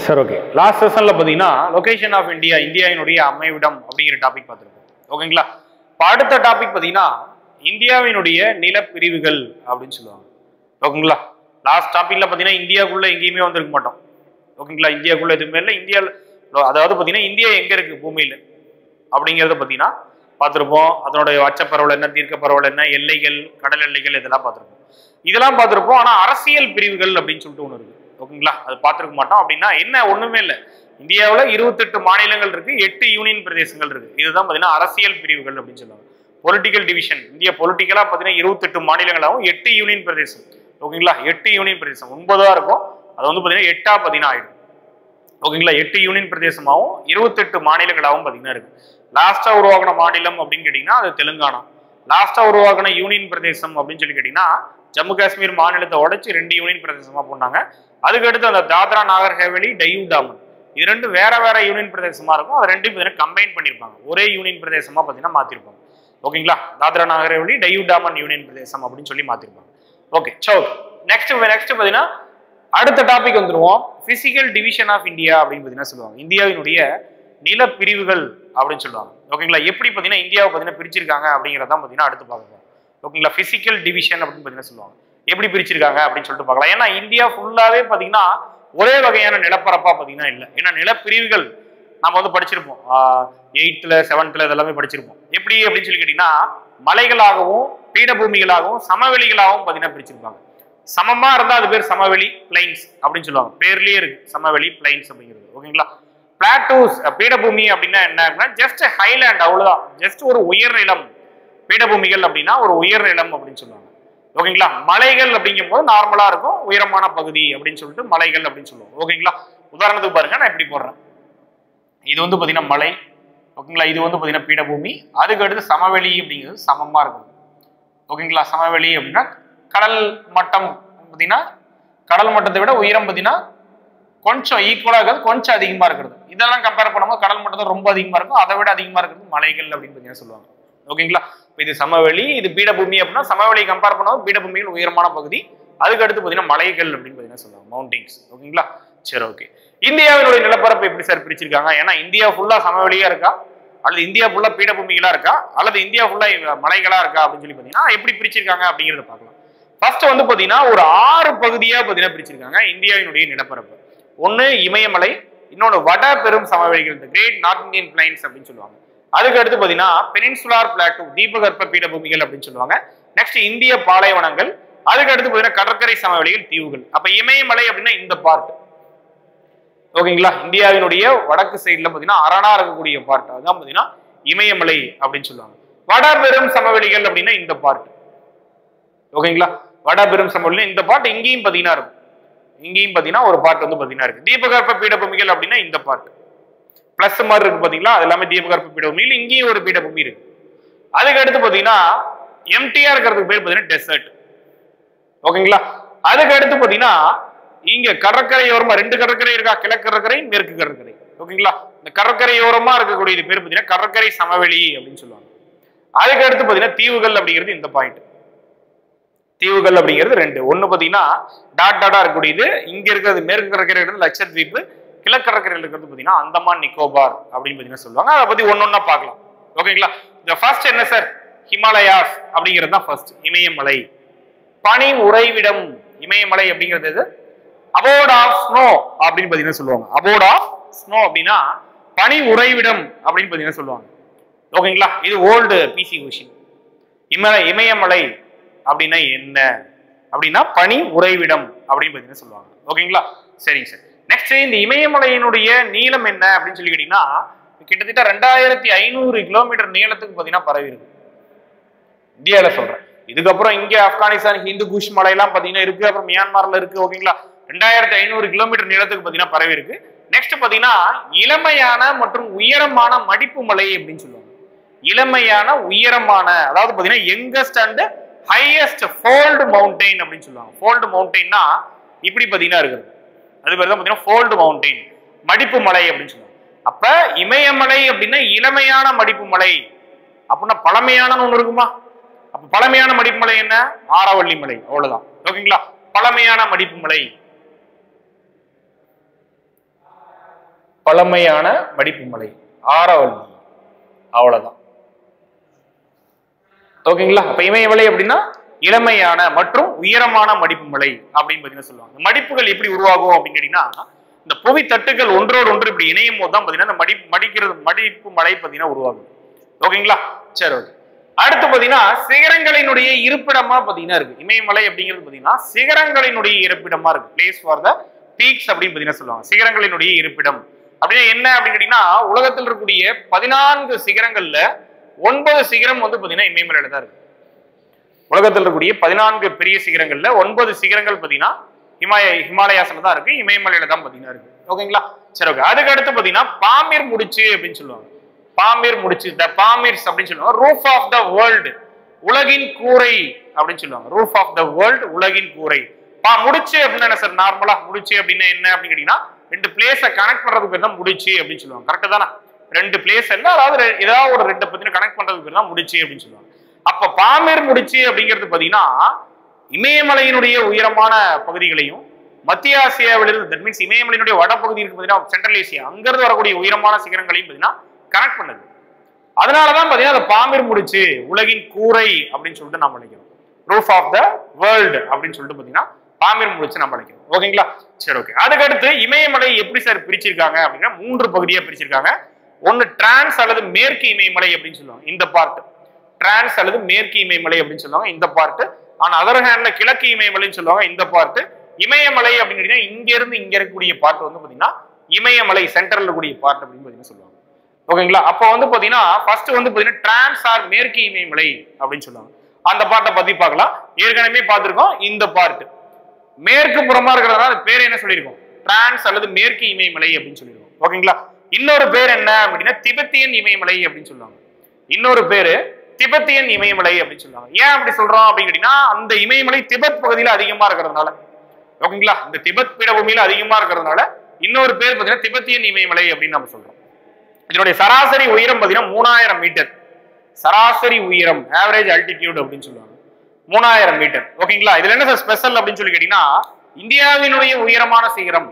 Sir okay, last செஷன்ல பாத்தீங்கன்னா location of India, இந்தியாவினுடைய அமைவிடம் அப்படிங்கிற டாபிக் பார்த்துருக்கோம். ஓகேங்களா? இப்போ அடுத்த டாபிக் பாத்தீங்கன்னா இந்தியாவினுடைய நிலப்பிரிவுகள் அப்படின்னு சொல்லுவாங்க. ஓகேங்களா? லாஸ்ட் டாபிக்ல பாத்தீங்கன்னா இந்தியாவுக்குள்ள எங்கேயுமே வந்திருக்க மாட்டோம். ஓகேங்களா? இந்தியாவுக்குள்ள எதுவுமே இல்லை. இந்தியாவில் அதாவது பாத்தீங்கன்னா இந்தியா எங்க இருக்கு பூமியில அப்படிங்கிறத பாத்தீங்கன்னா பார்த்துருப்போம். அதனுடைய வச்சப்பரவல் என்ன, தீர்க்க பரவல் என்ன, எல்லைகள், கடல் எல்லைகள், இதெல்லாம் பார்த்துருப்போம். இதெல்லாம் பார்த்துருப்போம். ஆனா அரசியல் பிரிவுகள் அப்படின்னு சொல்லிட்டு ஒண்ணு இருக்கு. ஓகேங்களா? அது பார்த்துருக்க மாட்டோம். அப்படின்னா என்ன, ஒண்ணுமே இல்லை. இந்தியாவில் 28 மாநிலங்கள் இருக்கு, 8 யூனியன் பிரதேசங்கள் இருக்கு. இதுதான் பாத்தீங்கன்னா அரசியல் பிரிவுகள் அப்படின்னு சொல்லுவாங்க. Political division. இந்தியா பொலிட்டிக்கலா பாத்தீங்கன்னா 28 மாநிலங்களாகவும் 8 யூனியன் பிரதேசம். ஓகேங்களா? 8 யூனியன் பிரதேசம் 9 இருக்கும். அது வந்து பாத்தீங்கன்னா 8 பாத்தீங்கன்னா ஆயிடும். ஓகேங்களா? 8 யூனியன் பிரதேசமாகவும் 28 மாநிலங்களாகவும் பாத்தீங்கன்னா இருக்கு. லாஸ்டா உருவாகின மாநிலம் அப்படின்னு கேட்டீங்கன்னா அது தெலுங்கானா. லாஸ்டா உருவாகின யூனியன் பிரதேசம் அப்படின்னு சொல்லி கேட்டீங்கன்னா ஜம்மு காஷ்மீர் மாநிலத்தை உடைச்சு 2 யூனியன் பிரதேசமா போனாங்க. அதுக்கு அடுத்து அந்த தாத்ரா நாகர் ஹவேலி, டையூ டாமன், இது ரெண்டும் வேற வேற யூனியன் பிரதேசமா இருக்கும். அது ரெண்டும் பார்த்தீங்கன்னா கம்பைன் பண்ணியிருப்பாங்க, ஒரே யூனியன் பிரதேசமா பார்த்தீங்கன்னா மாத்திருப்பாங்க. ஓகேங்களா? தாத்ரா நாகர் ஹவேலி, டையூ டாமன் யூனியன் பிரதேசம் அப்படின்னு சொல்லி மாத்திருப்பாங்க. ஓகே, சோ நெக்ஸ்ட் பார்த்தீங்கன்னா அடுத்த டாபிக் வந்துருவோம். பிசிக்கல் டிவிஷன் ஆஃப் இந்தியா அப்படின்னு பார்த்தீங்கன்னா சொல்லுவாங்க. இந்தியாவினுடைய நிலப்பிரிவுகள் அப்படின்னு சொல்லுவாங்க. ஓகேங்களா? எப்படி பார்த்தீங்கன்னா இந்தியாவை பார்த்தீங்கன்னா பிரிச்சிருக்காங்க அப்படிங்கிறதான் பார்த்தீங்கன்னா அடுத்து பார்க்கலாம். ஓகேங்களா? பிசிக்கல் டிவிஷன் அப்படின்னு பார்த்தீங்கன்னா சொல்லுவாங்க. எப்படி பிரிச்சிருக்காங்க அப்படின்னு சொல்லிட்டு பார்க்கலாம். ஏன்னா இந்தியா ஃபுல்லாவே பார்த்தீங்கன்னா ஒரே வகையான நிலப்பரப்பா பார்த்தீங்கன்னா இல்லை. ஏன்னா நிலப்பிரிவுகள் நம்ம வந்து படிச்சிருப்போம், 8th 7th இதெல்லாமே படிச்சிருப்போம். எப்படி அப்படின்னு சொல்லி கேட்டீங்கன்னா மலைகளாகவும் பீடபூமிகளாகவும் சமவெளிகளாகவும் பார்த்தீங்கன்னா பிரிச்சிருப்பாங்க. சமமா இருந்தா அது பேர் சமவெளி, பிளைன்ஸ் அப்படின்னு சொல்லுவாங்க. பேர்லயே இருக்கு சமவெளி, பிளைன்ஸ் அப்படிங்கிறது. ஓகேங்களா? பிளாட்டூஸ், பீடபூமி அப்படின்னா என்ன அப்படின்னா ஜஸ்ட் ஹைலேண்ட், அவ்வளவுதான். ஜஸ்ட் ஒரு உயர்நிலம். பீடபூமிகள் அப்படின்னா ஒரு உயர்நிலம் அப்படின்னு சொல்லுவாங்க. ஓகேங்களா? மலைகள் அப்படிங்கும் போது நார்மலா இருக்கும், உயரமான பகுதி அப்படின்னு சொல்லிட்டு மலைகள் அப்படின்னு சொல்லுவோம். ஓகேங்களா? உதாரணத்துக்கு பாருங்க, நான் எப்படி போடுறேன். இது வந்து பாத்தீங்கன்னா மலை. ஓகேங்களா? இது வந்து பாத்தீங்கன்னா பீடபூமி. அதுக்கு அடுத்து சமவெளி அப்படிங்கிறது சமமா இருக்கும். ஓகேங்களா? சமவெளி அப்படின்னா கடல் மட்டம் பார்த்தீங்கன்னா கடல் மட்டத்தை விட உயரம் பார்த்தீங்கன்னா கொஞ்சம் ஈக்குவலா இருக்கிறது, கொஞ்சம் அதிகமா இருக்கிறது. இதெல்லாம் கம்பேர் பண்ணும்போது கடல் மட்டத்தை ரொம்ப அதிகமா இருக்கும், அதை விட அதிகமா இருக்கிறது மலைகள் அப்படின்னு பார்த்தீங்கன்னா சொல்லுவாங்க. ஓகேங்களா? இது சமவெளி, இது பீடபூமி அப்படின்னா சமவெளி கம்பேர் பண்ணும்போது பீடபூமிகள் உயரமான பகுதி. அதுக்கு அடுத்து பார்த்தீங்கன்னா மலைகள் அப்படின்னு பார்த்தீங்கன்னா சொல்லுவாங்க, மவுண்டன்ஸ். ஓகேங்களா? சரி, ஓகே. இந்தியாவினுடைய நிலப்பரப்பு எப்படி சார் பிரிச்சிருக்காங்க? ஏன்னா இந்தியா ஃபுல்லா சமவெளியா இருக்கா, அல்லது இந்தியா ஃபுல்லா பீடபூமிகளா இருக்கா, அல்லது இந்தியா ஃபுல்லா மலைகளா இருக்கா அப்படின்னு சொல்லி பார்த்தீங்கன்னா எப்படி பிரிச்சிருக்காங்க அப்படிங்கிறத பார்க்கலாம். ஃபர்ஸ்ட் வந்து பாத்தீங்கன்னா ஒரு 6 பகுதியா பாத்தீங்கன்னா பிரிச்சிருக்காங்க இந்தியாவினுடைய நிலப்பரப்பு. ஒன்னு இமயமலை, இன்னொன்னு வட பெரும் சமவெளிகள், கிரேட் நார்த் இந்தியன் பிளைன்ஸ் அப்படின்னு சொல்லுவாங்க. அதுக்கு அடுத்து பாத்தீங்கன்னா பெனின்சுலார் பிளாட்டூ, தீபகற்ப பீடபூமிகள் அப்படின்னு சொல்லுவாங்க. நெக்ஸ்ட் இந்திய பாலைவனங்கள். அதுக்கு அடுத்து பாத்தீங்கன்னா கடற்கரை சமவெளிகள், தீவுகள். அப்ப இமயமலை அப்படின்னா இந்த பார்ட். ஓகேங்களா? இந்தியாவினுடைய வடக்கு சைட்ல பாத்தீங்கன்னா அரணா இருக்கக்கூடிய பார்ட், அதுதான் பாத்தீங்கன்னா இமயமலை அப்படின்னு சொல்லுவாங்க. வட பெரும் சமவெளிகள் அப்படின்னா இந்த பார்ட். ஓகேங்களா? வட பெரும் சமவெளி இந்த பார்ட் இங்கேயும் பாத்தீங்கன்னா இருக்கும். இங்கேயும் பாத்தீங்கன்னா ஒரு பார்ட் வந்து பாத்தீங்கன்னா இருக்கு. தீபகற்ப பீடபூமிகள் அப்படின்னா இந்த பார்ட் பிளஸ் மாதிரி இருக்கு பாத்தீங்களா, அது எல்லாமே தீபகற்ப பீடபூமியில். இங்கேயும் ஒரு பீடபூமி இருக்கு. அதுக்கு அடுத்து பாத்தீங்கன்னா எம்டிஆர் இருக்கிறதுக்கு பேர் பாத்தீங்கன்னா டெசர்ட். ஓகேங்களா? அதுக்கு அடுத்து பாத்தீங்கன்னா இங்க கடற்கரையோரமா 2 கடற்கரை இருக்கா, கிழக்கு கடற்கரை, மேற்கு கடற்கரை. ஓகேங்களா? இந்த கடற்கரையோரமா இருக்கக்கூடிய பேர் பாத்தீங்கன்னா கடற்கரை சமவெளி அப்படின்னு சொல்லுவாங்க. அதுக்கு அடுத்து பாத்தீங்கன்னா தீவுகள் அப்படிங்கிறது இந்த பாயிண்ட். தீவுகள் அப்படிங்கிறது 2. ஒன்னு பாத்தீங்கன்னா டாட் டாட்டா இருக்கக்கூடியது, இங்க இருக்கிறது மேற்கு கடற்கரை லட்சத்தீவு, கிழக்கு கடற்கரையில் இருக்கிறது பாத்தீங்கன்னா அந்தமான் நிக்கோபார் அப்படின்னு பாத்தீங்கன்னா சொல்லுவாங்க. அதை பத்தி ஒன்னொன்னா பார்க்கலாம். ஓகேங்களா? இந்த ஃபர்ஸ்ட் என்ன சார், ஹிமாலயாஸ் அப்படிங்கிறது தான் ஃபர்ஸ்ட். இமயமலை பனி உறைவிடம். இமயமலை அப்படிங்கிறது அபோர்ட் ஆஃப் ஸ்னோ அப்படின்னு பாத்தீங்கன்னா சொல்லுவாங்க. அபோர்ட் ஆஃப் ஸ்னோ அப்படின்னா பனி உறைவிடம் அப்படின்னு பாத்தீங்கன்னா சொல்லுவாங்க. ஓகேங்களா? இது ஓல்டு பிசி கொஸ்டின். இமயமலை அப்படின்னா என்ன அப்படின்னா பனி உறைவிடம் அப்படின்னு பாத்தீங்கன்னா சொல்லுவாங்க. ஓகேங்களா? சரிங்க சார். நெக்ஸ்ட் இந்த இமயமலையினுடைய நீளம் என்ன அப்படின்னு சொல்லி கேட்டீங்கன்னா கிட்டத்தட்ட 2500 கிலோமீட்டர் நீளத்துக்கு பாத்தீங்கன்னா பரவி இருக்கு இந்தியாவில சொல்றேன். இதுக்கப்புறம் இங்க ஆப்கானிஸ்தான் ஹிந்து குஷ் மலை எல்லாம் பாத்தீங்கன்னா இருக்கு, அப்புறம் மியான்மர்ல இருக்கு. ஓகேங்களா? 2500 கிலோமீட்டர் நீளத்துக்கு பாத்தீங்கன்னா பரவி இருக்கு. நெக்ஸ்ட் பாத்தீங்கன்னா இளமையான மற்றும் உயரமான மடிப்பு மலை அப்படின்னு சொல்லுவாங்க. இளமையான உயரமான, அதாவது பாத்தீங்கன்னா youngest and highest fold mountain அப்படின்னு சொல்லுவாங்க. ஃபோல்டு மவுண்டைன்னா இப்படி பாத்தீங்கன்னா இருக்குது, அது பேர் தான் பாத்தீங்கன்னா ஃபோல்டு மவுண்டைன், மடிப்பு மலை அப்படின்னு சொல்லுவாங்க. அப்ப இமயமலை அப்படின்னா இளமையான மடிப்பு மலை அப்படின்னா பழமையான ஒண்ணு இருக்குமா? அப்ப பழமையான மடிப்பு மலை என்ன? ஆரவல்லி மலை, அவ்வளவுதான். ஓகேங்களா? பழமையான மடிப்பு மலை, பழமையான மடிப்பு மலை ஆரவல்லி, அவ்வளவுதான். ஓகேங்களா? அப்ப இமயமலை அப்படின்னா இளமையான மற்றும் உயரமான மடிப்பு மலை அப்படின்னு பாத்தீங்கன்னா சொல்லுவாங்க. மடிப்புகள் எப்படி உருவாகும் அப்படின்னு கேட்டீங்கன்னா, இந்த புவி தட்டுகள் ஒன்றோடு ஒன்று இப்படி இணையும் போது தான் பாத்தீங்கன்னா இந்த மடிப்பு மலை பாத்தீங்கன்னா உருவாகும். ஓகேங்களா? சரி, ஓகே. அடுத்து பாத்தீங்கன்னா சிகரங்களினுடைய இருப்பிடமா பாத்தீங்கன்னா இருக்கு. இமயமலை அப்படிங்கிறது பாத்தீங்கன்னா சிகரங்களினுடைய இருப்பிடமா இருக்கு. பிளேஸ் ஃபார் த பீக்ஸ் அப்படின்னு பாத்தீங்கன்னா சொல்லுவாங்க. சிகரங்களினுடைய இருப்பிடம் அப்படின்னா என்ன அப்படின்னு கேட்டீங்கன்னா, உலகத்தில் இருக்கக்கூடிய 14 சிகரங்கள்ல 9 சிகரம் வந்து பாத்தீங்கன்னா இமயமலையில தான் இருக்கு. உலகத்தில் இருக்கக்கூடிய 14 பெரிய சிகரங்கள்ல 9 சிகரங்கள் பாத்தீங்கன்னா ஹிமாலயாஸ்ல தான் இருக்கு, இமயமலையில தான் பாத்தீங்கன்னா இருக்கு. ஓகேங்களா? சரி, ஓகே. அதுக்கு அடுத்து பாத்தீங்கன்னா பாமீர் முடிச்சு அப்படின்னு சொல்லுவாங்க. பாமீர் முடிச்சு, த பாமீர்ஸ் அப்படின்னு சொல்லுவாங்க. ரூஃப் ஆஃப் த வேர்ல்டு, உலகின் கூரை அப்படின்னு சொல்லுவாங்க. ரூஃப் ஆஃப் த வேர்ல்டு, உலகின் கூரை. முடிச்சு அப்படின்னா என்ன சார்? நார்மலா முடிச்சு அப்படின்னா என்ன அப்படின்னு கேட்டீங்கன்னா, ரெண்டு பிளேஸை கனெக்ட் பண்றதுக்கு பேர் தான் முடிச்சு அப்படின்னு சொல்லுவாங்க. கரெக்டா தானே? ரெண்டு பிளேஸ் என்ன, அதாவது ஏதாவது ஒரு ரெண்டு பத்தின கனெக்ட் பண்றதுக்கு பேர் தான் முடிச்சு அப்படின்னு சொல்லுவாங்க. அப்ப பாமீர் முடிச்சு அப்படிங்கிறது பாத்தீங்கன்னா இமயமலையினுடைய உயரமான பகுதிகளையும் மத்திய ஆசியாவிலிருந்து, தட் மீன்ஸ் இமயமலையினுடைய வடபகுதி இருக்கு பாத்தீங்கன்னா சென்ட்ரல் ஏசியா, அங்கிருந்து வரக்கூடிய உயரமான சிகரங்களையும் பாத்தீங்கன்னா கனெக்ட் பண்ணுது. அதனாலதான் பாத்தீங்கன்னா அந்த பாமீர் முடிச்சு உலகின் கூரை அப்படின்னு சொல்லிட்டு நம்ம நினைக்கிறோம். ரூஃப் ஆஃப் த வேர்ல்டு அப்படின்னு சொல்லிட்டு பாத்தீங்கன்னா பாமீர் முடிச்சு நம்ம நினைக்கிறோம். ஓகேங்களா? சரி, ஓகே. அதுக்கடுத்து இமயமலை எப்படி சார் பிரிச்சிருக்காங்க அப்படின்னா 3 பகுதியா பிரிச்சிருக்காங்க. ஒன்னு டிரான்ஸ் அல்லது மேற்கு இமயமலை அப்படின்னு சொல்லுவாங்க, இந்த பார்ட். டிரான்ஸ் அல்லது மேற்கு இமயமலை அப்படின்னு சொல்லுவாங்க, இந்த பார்ட். ஆனா அதர் ஹேண்ட்ல கிழக்கு இமயமலைன்னு சொல்லுவாங்க, இந்த பார்ட். இமயமலை அப்படின்னு இங்க இருந்து இங்க இருக்கக்கூடிய பார்ட் வந்து பாத்தீங்கன்னா இமயமலை சென்டர்ல இருக்கக்கூடிய பார்ட் அப்படின்னு பாத்தீங்கன்னா சொல்லுவாங்க. ஓகேங்களா? அப்ப வந்து பாத்தீங்கன்னா ஃபர்ஸ்ட் வந்து பாத்தீங்கன்னா டிரான்ஸ் ஆர் மேற்கு இமயமலை அப்படின்னு சொல்லுவாங்க. அந்த பார்ட்டை பத்தி பார்க்கலாம். ஏற்கனவே பார்த்திருக்கோம். இந்த பார்ட் மேற்கு புறமா இருக்கிறதுனால பேர் என்ன சொல்லியிருக்கோம்? டிரான்ஸ் அல்லது மேற்கு இமயமலை அப்படின்னு சொல்லியிருக்கோம். ஓகேங்களா? இன்னொரு பேர் என்ன அப்படின்னா திபெத்தியன் இமயமலை அப்படின்னு சொல்லுவாங்க. இன்னொரு பேரு திபெத்தியன் இமயமலை அப்படின்னு சொல்லுவாங்க. ஏன் அப்படி சொல்றோம் அப்படின்னு கேட்டீங்கன்னா, அந்த இமயமலை திபெத் பகுதியில அதிகமா இருக்கிறதுனால. ஓகேங்களா? இந்த திபெத் பீடபூமியில அதிகமா இருக்கிறதுனால இன்னொரு பேர் பாத்தீங்கன்னா திபெத்தியன் இமயமலை அப்படின்னு நம்ம சொல்றோம். இதனுடைய சராசரி உயரம் பாத்தீங்கன்னா 3000 மீட்டர். சராசரி உயரம், ஆவரேஜ் ஆல்டிடியூட் அப்படின்னு சொல்லுவாங்க, 3000 மீட்டர். ஓகேங்களா? இதுல என்ன சார் ஸ்பெஷல் அப்படின்னு சொல்லி கேட்டீங்கன்னா, இந்தியாவினுடைய உயரமான சிகரம்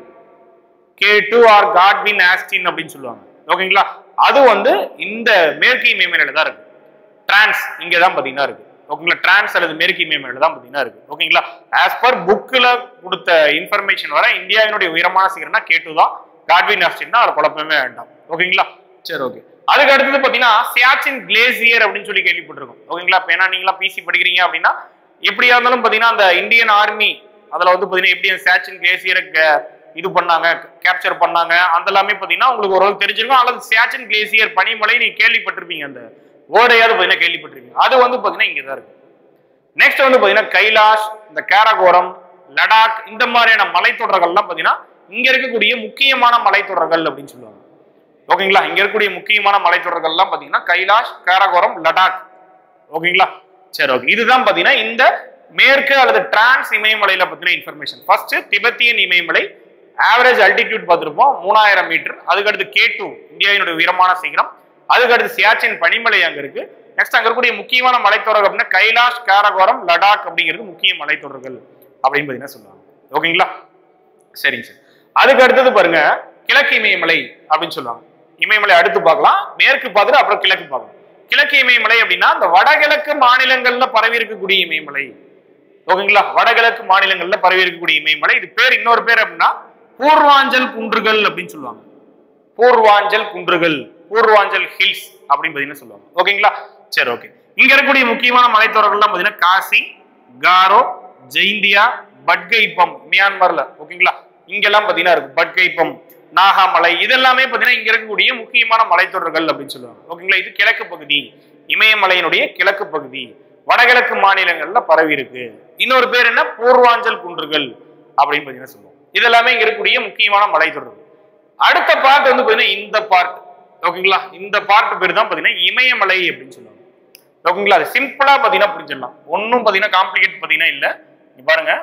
K2 ஆர் காட்வின் ஆஸ்டின் அப்படின்னு சொல்லுவாங்க. ஓகேங்களா? அது வந்து இந்த மேற்கு இமயமலையில தான் இருக்கு. டிரான்ஸ் இங்க தான் பாத்தீங்கன்னா இருக்கு. ஓகேங்களா? டிரான்ஸ் அல்லது மேற்கு இமயமலையில தான் பாத்தீங்கன்னா இருக்கு. ஓகேங்களா? ஆஸ் பர் புக்ல கொடுத்த இன்ஃபர்மேஷன் வர இந்தியாவினுடைய உயரமான சிகரம்னா K2 தான், காட்வின் ஆஸ்டின் தான், அது குழப்பமே வேண்டாம். ஓகேங்களா? சரி, ஓகே. அதுக்கு அடுத்தது பாத்தீங்கன்னா சியாச்சின் கிளேசியர் அப்படின்னு சொல்லி கேள்விப்பட்டிருக்கோம். ஓகேங்களா? இப்ப ஏன்னா நீங்களா பிசி படிக்கிறீங்க அப்படின்னா எப்படியா இருந்தாலும் பாத்தீங்கன்னா அந்த இந்தியன் ஆர்மி அதுல வந்து பாத்தீங்கன்னா எப்படி சியாச்சின் கிளேசியரை இது பண்ணாங்க, கேப்சர் பண்ணாங்க, அதெல்லாமே பாத்தீங்கன்னா உங்களுக்கு ஓரளவு தெரிஞ்சிருக்கும். அல்லது சியாச்சின் கிளேசியர் பனிமலை நீங்க கேள்விப்பட்டிருப்பீங்க, அந்த வேர்டையாவது பாத்தீங்கன்னா கேள்விப்பட்டிருப்பீங்க. அது வந்து பாத்தீங்கன்னா இங்கதான் இருக்கு. நெக்ஸ்ட் வந்து பாத்தீங்கன்னா கைலாஷ், இந்த காரகோரம், லடாக், இந்த மாதிரியான மலைத்தொடர்கள்லாம் பாத்தீங்கன்னா இங்க இருக்கக்கூடிய முக்கியமான மலைத்தொடர்கள் அப்படின்னு சொல்லுவாங்க. ஓகேங்களா? இங்க இருக்கக்கூடிய முக்கியமான மலைத்தொடர்கள்லாம் பாத்தீங்கன்னா கைலாஷ், காரகோரம், லடாக். ஓகேங்களா? சரி, ஓகே. இதுதான் பாத்தீங்கன்னா இந்த மேற்கு அல்லது டிரான்ஸ் இமயமலையில பத்தின இன்ஃபர்மேஷன். ஃபர்ஸ்ட் திபெத்தியன் இமயமலை, ஆவரேஜ் அல்டிடியூட் பார்த்திருப்போம் 3000 மீட்டர். அதுக்கு அடுத்து K2 இந்தியாவினுடைய உயரமான சிகரம். அதுக்கு அடுத்து சியாச்சின் பனிமலை அங்க இருக்கு. நெக்ஸ்ட் அங்க இருக்கக்கூடிய முக்கியமான மலைத்தொடர்கள் அப்படின்னா கைலாஷ், காரகோரம், லடாக் அப்படிங்கிறது முக்கிய மலைத்தொடர்கள் அப்படின்னு பாத்தீங்கன்னா சொல்லுவாங்க. ஓகேங்களா? சரிங்க சார். அதுக்கு அடுத்தது பாருங்க கிழக்கு இமயமலை அப்படின்னு சொல்லுவாங்க. இமயமலை அடுத்து பார்க்கலாம், மேற்கு பார்த்துட்டு அப்புறம் கிழக்கு பார்க்கலாம். கிழக்கு இமயமலை அப்படின்னா இந்த வடகிழக்கு மாநிலங்கள்ல பரவி இருக்கக்கூடிய இமயமலை. ஓகேங்களா? வடகிழக்கு மாநிலங்கள்ல பரவி இருக்கக்கூடிய இமயமலை. இது பேர், இன்னொரு பேர் அப்படின்னா பூர்வாஞ்சல் குன்றுகள் அப்படின்னு சொல்லுவாங்க. பூர்வாஞ்சல் குன்றுகள், பூர்வாஞ்சல் ஹில்ஸ் அப்படின்னு பாத்தீங்கன்னா சொல்லுவாங்க. ஓகேங்களா? சரி, ஓகே. இங்க இருக்கக்கூடிய முக்கியமான மலைத்தொடர்கள்லாம் பாத்தீங்கன்னா காசி, காரோ, ஜெயிந்தியா, பட்கைப்பம் மியான்மர்ல. ஓகேங்களா? இங்கெல்லாம் பாத்தீங்கன்னா இருக்கு பட்கைப்பம், நாகாமலை, இதெல்லாமே பாத்தீங்கன்னா இங்க இருக்கக்கூடிய முக்கியமான மலைத்தொடர்கள் அப்படின்னு சொல்லுவாங்க. ஓகேங்களா? இது கிழக்கு பகுதி, இமயமலையினுடைய கிழக்கு பகுதி, வடகிழக்கு மாநிலங்கள்ல பரவி இருக்கு. இன்னொரு பேர் என்ன? பூர்வாஞ்சல் குன்றுகள் அப்படின்னு பாத்தீங்கன்னா சொல்லுவோம். இதெல்லாமே இங்க இருக்கக்கூடிய முக்கியமான மலைத்தொடர்கள். அடுத்த பார்ட் வந்து பாத்தீங்கன்னா இந்த பார்ட். ஓகேங்களா? இந்த பார்ட் பேர் தான் பாத்தீங்கன்னா இமயமலை அப்படின்னு சொல்லுவாங்க. ஓகேங்களா? அது சிம்பிளா பாத்தீங்கன்னா புரிஞ்சிடலாம், ஒன்னும் பாத்தீங்கன்னா காம்ப்ளிகேட் பாத்தீங்கன்னா இல்ல. பாருங்க,